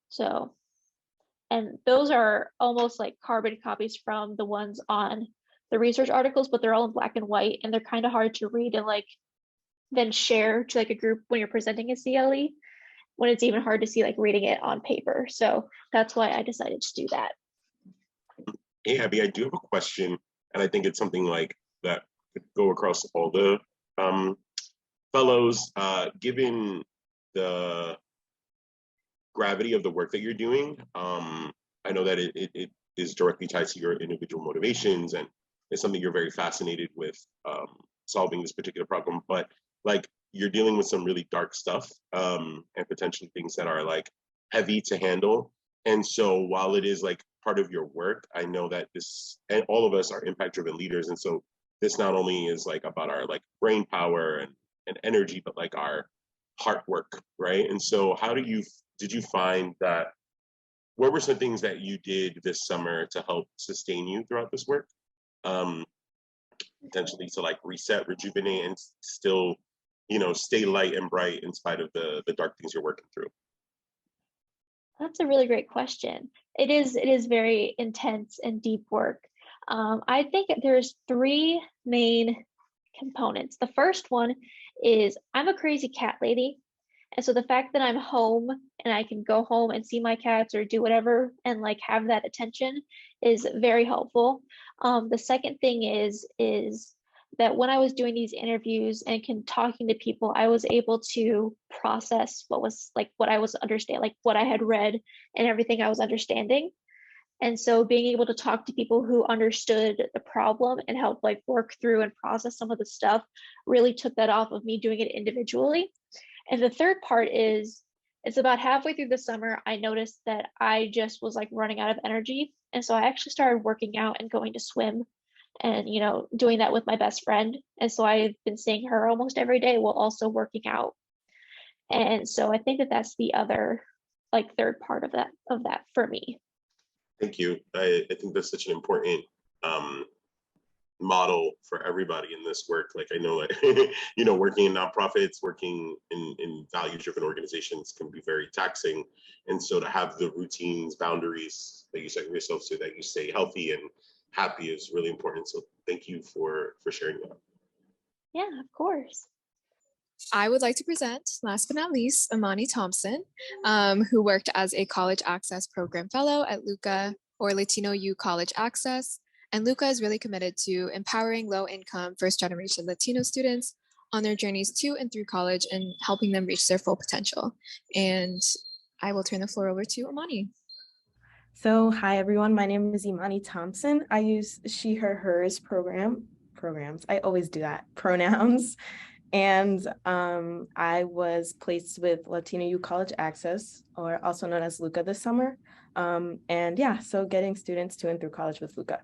So, and those are almost like carbon copies from the ones on the research articles, but they're all in black and white, and they're kind of hard to read and like then share to like a group when you're presenting a CLE, when it's even hard to see like reading it on paper. So that's why I decided to do that. Hey, Abby, I do have a question, and I think it's something like that could go across all the fellows, given the gravity of the work that you're doing. I know that it is directly tied to your individual motivations, and it's something you're very fascinated with, solving this particular problem, but like you're dealing with some really dark stuff, and potentially things that are like heavy to handle. And so while it is like part of your work, I know that this, and all of us are impact driven leaders. And so this not only is like about our like brain power and energy, but like our heart work, right? And so did you find that, what were some things that you did this summer to help sustain you throughout this work? Potentially to like reset, rejuvenate, and still, stay light and bright in spite of the dark things you're working through? That's a really great question. It is very intense and deep work. I think there's three main components. The first one is I'm a crazy cat lady. And so the fact that I'm home and I can go home and see my cats or do whatever and like have that attention is very helpful. The second thing is that when I was doing these interviews and talking to people, I was able to process what I was understanding, like what I had read and everything I was understanding. And so being able to talk to people who understood the problem and help like work through and process some of the stuff really took that off of me doing it individually. And the third part is, it's about halfway through the summer, I noticed that I just was like running out of energy. And so I actually started working out and going to swim and, doing that with my best friend. And so I've been seeing her almost every day while also working out. And so I think that that's the other like third part of that for me. Thank you. I think that's such an important model for everybody in this work. Like I know that, working in nonprofits, working in value-driven organizations can be very taxing. And so to have the routines, boundaries that you set yourself so that you stay healthy and happy is really important. So thank you for sharing that. Yeah, of course. I would like to present, last but not least, Imani Thompson, who worked as a College Access Program Fellow at LUCA, or Latino U College Access. And LUCA is really committed to empowering low-income, first-generation Latino students on their journeys to and through college and helping them reach their full potential. And I will turn the floor over to Imani. So hi, everyone. My name is Imani Thompson. I use she, her, hers programs. I always do that, pronouns. And I was placed with Latino U College Access, or also known as LUCA, this summer. So getting students to and through college with LUCA.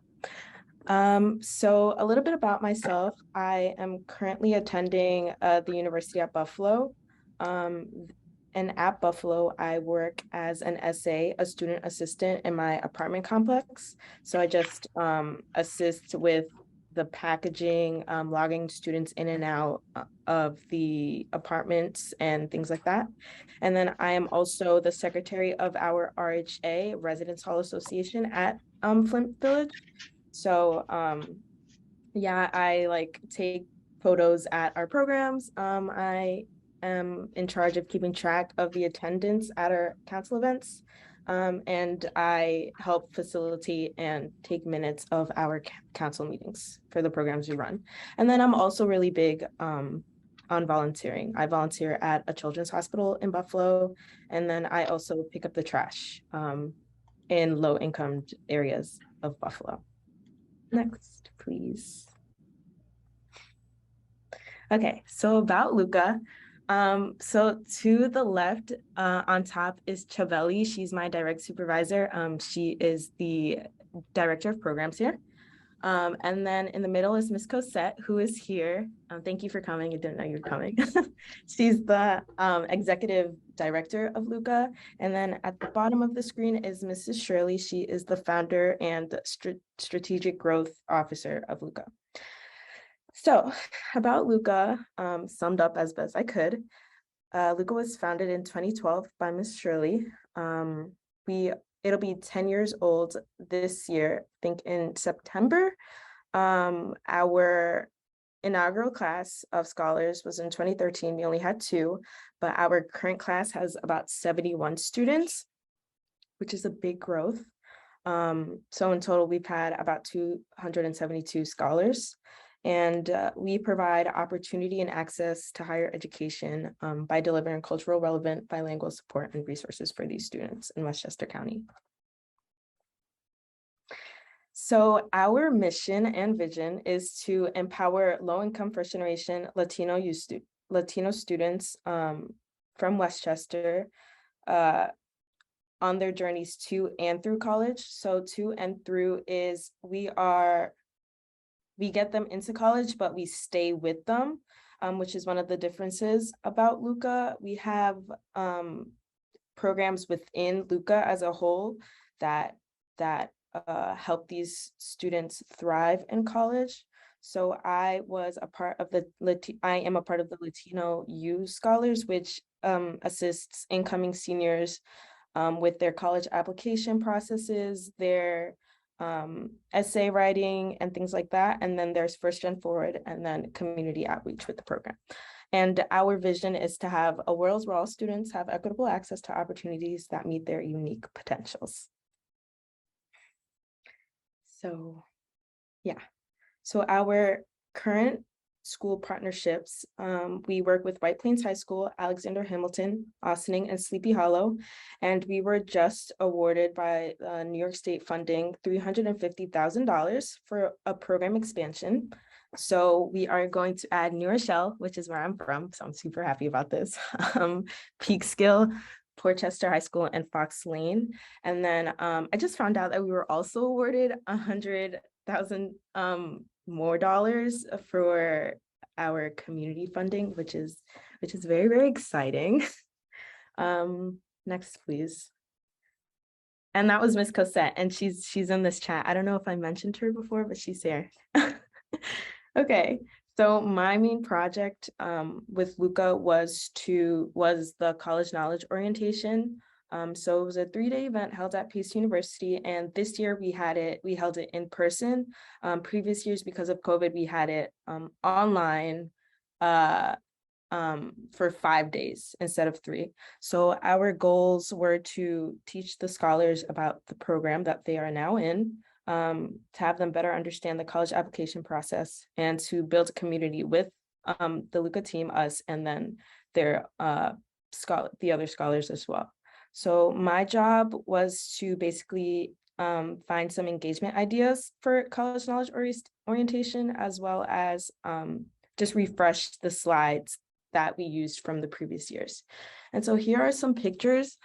So a little bit about myself. I am currently attending the University at Buffalo. And at Buffalo, I work as an SA, a student assistant in my apartment complex. So I just assist with the packaging, logging students in and out of the apartments and things like that. And then I am also the secretary of our RHA, Residence Hall Association at Flint Village. So I like take photos at our programs. I am in charge of keeping track of the attendance at our council events. And I help facilitate and take minutes of our council meetings for the programs we run. And then I'm also really big on volunteering. I volunteer at a children's hospital in Buffalo. And then I also pick up the trash in low-income areas of Buffalo. Next, please. Okay, so about LUCA. So to the left, on top is Chaveli. She's my direct supervisor. She is the director of programs here. And then in the middle is Miss Cosette, who is here. Thank you for coming. I didn't know you were coming. She's the executive director of LUCA. And then at the bottom of the screen is Mrs. Shirley. She is the founder and strategic growth officer of LUCA. So about LUCA, summed up as best I could. LUCA was founded in 2012 by Miss Shirley. It'll be 10 years old this year, I think in September. Our inaugural class of scholars was in 2013. We only had 2, but our current class has about 71 students, which is a big growth. So in total, we've had about 272 scholars. And we provide opportunity and access to higher education by delivering cultural relevant bilingual support and resources for these students in Westchester County. So our mission and vision is to empower low-income first-generation Latino students from Westchester on their journeys to and through college. So to and through is we get them into college, but we stay with them, which is one of the differences about LUCA. We have programs within LUCA as a whole that help these students thrive in college. So I am a part of the Latino U Scholars, which assists incoming seniors with their college application processes, their essay writing and things like that. And then there's First Gen Forward and then community outreach with the program. And our vision is to have a world where all students have equitable access to opportunities that meet their unique potentials. So yeah, so our current school partnerships, we work with White Plains High School, Alexander Hamilton, Ossining, and Sleepy Hollow. And we were just awarded by New York State funding $350,000 for a program expansion. So we are going to add New Rochelle, which is where I'm from, so I'm super happy about this, Peekskill, Portchester High School, and Fox Lane. And then I just found out that we were also awarded $100,000 more dollars for our community funding, which is very, very exciting. Next, please. And that was Miss Cosette, and she's in this chat. I don't know if I mentioned her before, but she's here. Okay, so my main project with LUCA was the college knowledge orientation. So it was a 3-day event held at Pace University, and this year we held it in person. Previous years, because of COVID, we had it online for 5 days instead of 3. So our goals were to teach the scholars about the program that they are now in, to have them better understand the college application process, and to build a community with the LUCA team, us, and then the other scholars as well. So my job was to basically find some engagement ideas for college knowledge orientation, as well as just refresh the slides that we used from the previous years. And so here are some pictures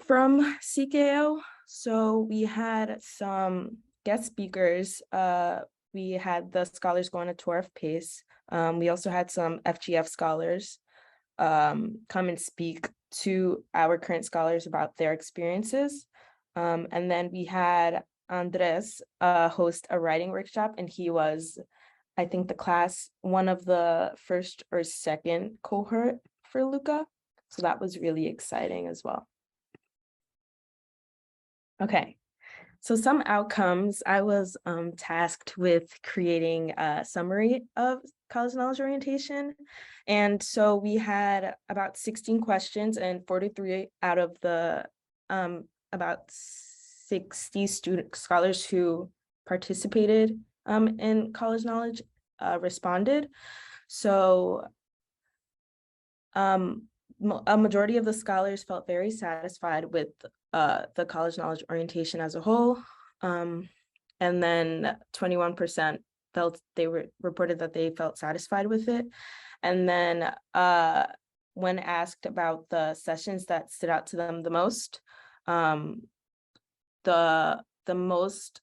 from CKO. So we had some guest speakers. We had the scholars go on a tour of PACE. We also had some FGF scholars come and speak to our current scholars about their experiences. And then we had Andres host a writing workshop, and he was, I think, one of the first or second cohort for LUCA. So that was really exciting as well. Okay, so some outcomes. I was tasked with creating a summary of college knowledge orientation. And so we had about 16 questions, and 43 out of the about 60 scholars who participated in college knowledge responded. So a majority of the scholars felt very satisfied with the college knowledge orientation as a whole. And then 21% reported that they felt satisfied with it. And then when asked about the sessions that stood out to them the most, the most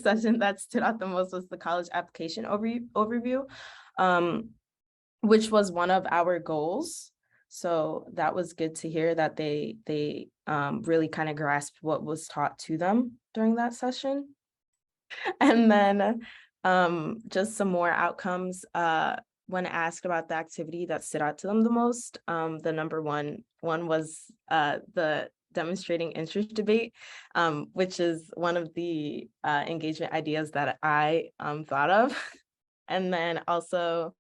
session that stood out the most was the college application overview, which was one of our goals. So that was good to hear that they really kind of grasped what was taught to them during that session. And then just some more outcomes. When asked about the activity that stood out to them the most, the number one was the demonstrating interest debate, which is one of the engagement ideas that I thought of. And then also,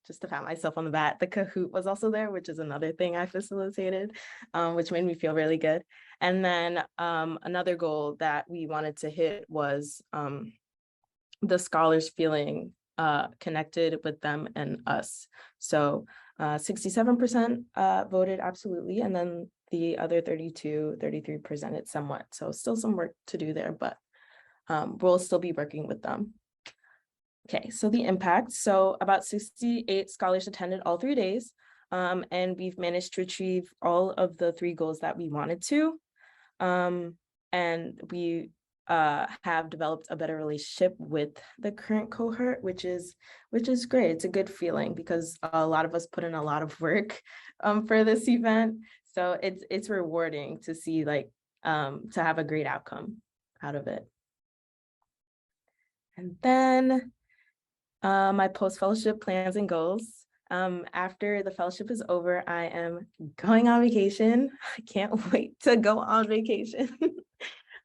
just to pat myself on the back, the Kahoot was also there, which is another thing I facilitated, which made me feel really good. And then another goal that we wanted to hit was the scholars feeling connected with them and us. So 67% voted absolutely, and then the other 33 presented somewhat. So still some work to do there, but we'll still be working with them. Okay, so the impact. So about 68 scholars attended all 3 days, and we've managed to achieve all of the 3 goals that we wanted to. And we have developed a better relationship with the current cohort, which is great. It's a good feeling because a lot of us put in a lot of work for this event. So it's rewarding to see to have a great outcome out of it. And then my post-fellowship plans and goals. After the fellowship is over, I am going on vacation. I can't wait to go on vacation.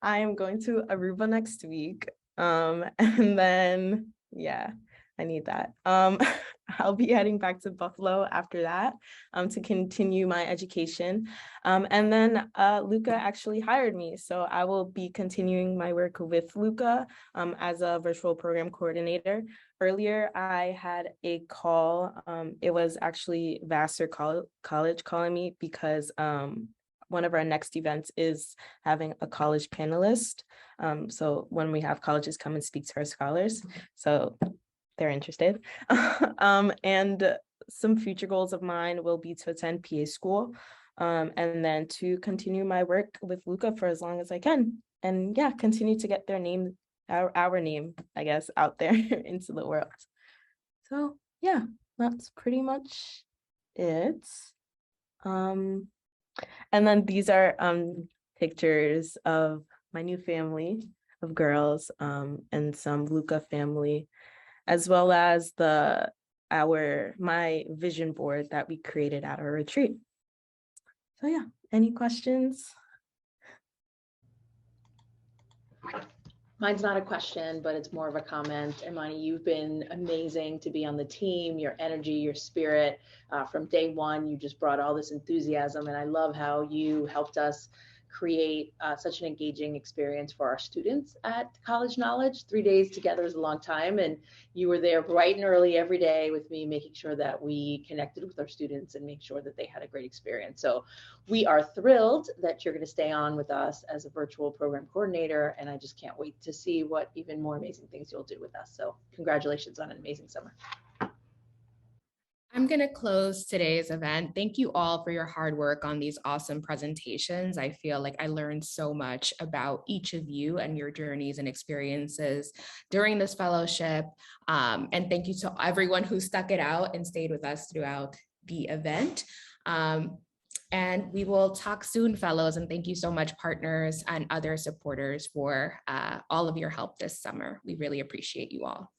I am going to Aruba next week. And then, yeah, I need that. I'll be heading back to Buffalo after that to continue my education. And then Luca actually hired me. So I will be continuing my work with Luca as a virtual program coordinator. Earlier, I had a call. It was actually Vassar College calling me because one of our next events is having a college panelist. So when we have colleges come and speak to our scholars, so they're interested. And some future goals of mine will be to attend PA school and then to continue my work with Luca for as long as I can. And yeah, continue to get their name, our name, I guess, out there into the world. So yeah, that's pretty much it. And then these are pictures of my new family of girls and some Luca family, as well as my vision board that we created at our retreat. So yeah, any questions? Mine's not a question, but it's more of a comment. Imani, you've been amazing to be on the team, your energy, your spirit. From day one, you just brought all this enthusiasm, and I love how you helped us create such an engaging experience for our students at College Knowledge. 3 days together is a long time, and you were there bright and early every day with me, making sure that we connected with our students and make sure that they had a great experience. So we are thrilled that you're going to stay on with us as a virtual program coordinator, and I just can't wait to see what even more amazing things you'll do with us. So congratulations on an amazing summer. I'm going to close today's event. Thank you all for your hard work on these awesome presentations. I feel like I learned so much about each of you and your journeys and experiences during this fellowship. And thank you to everyone who stuck it out and stayed with us throughout the event. And we will talk soon, fellows. And thank you so much, partners and other supporters, for all of your help this summer. We really appreciate you all.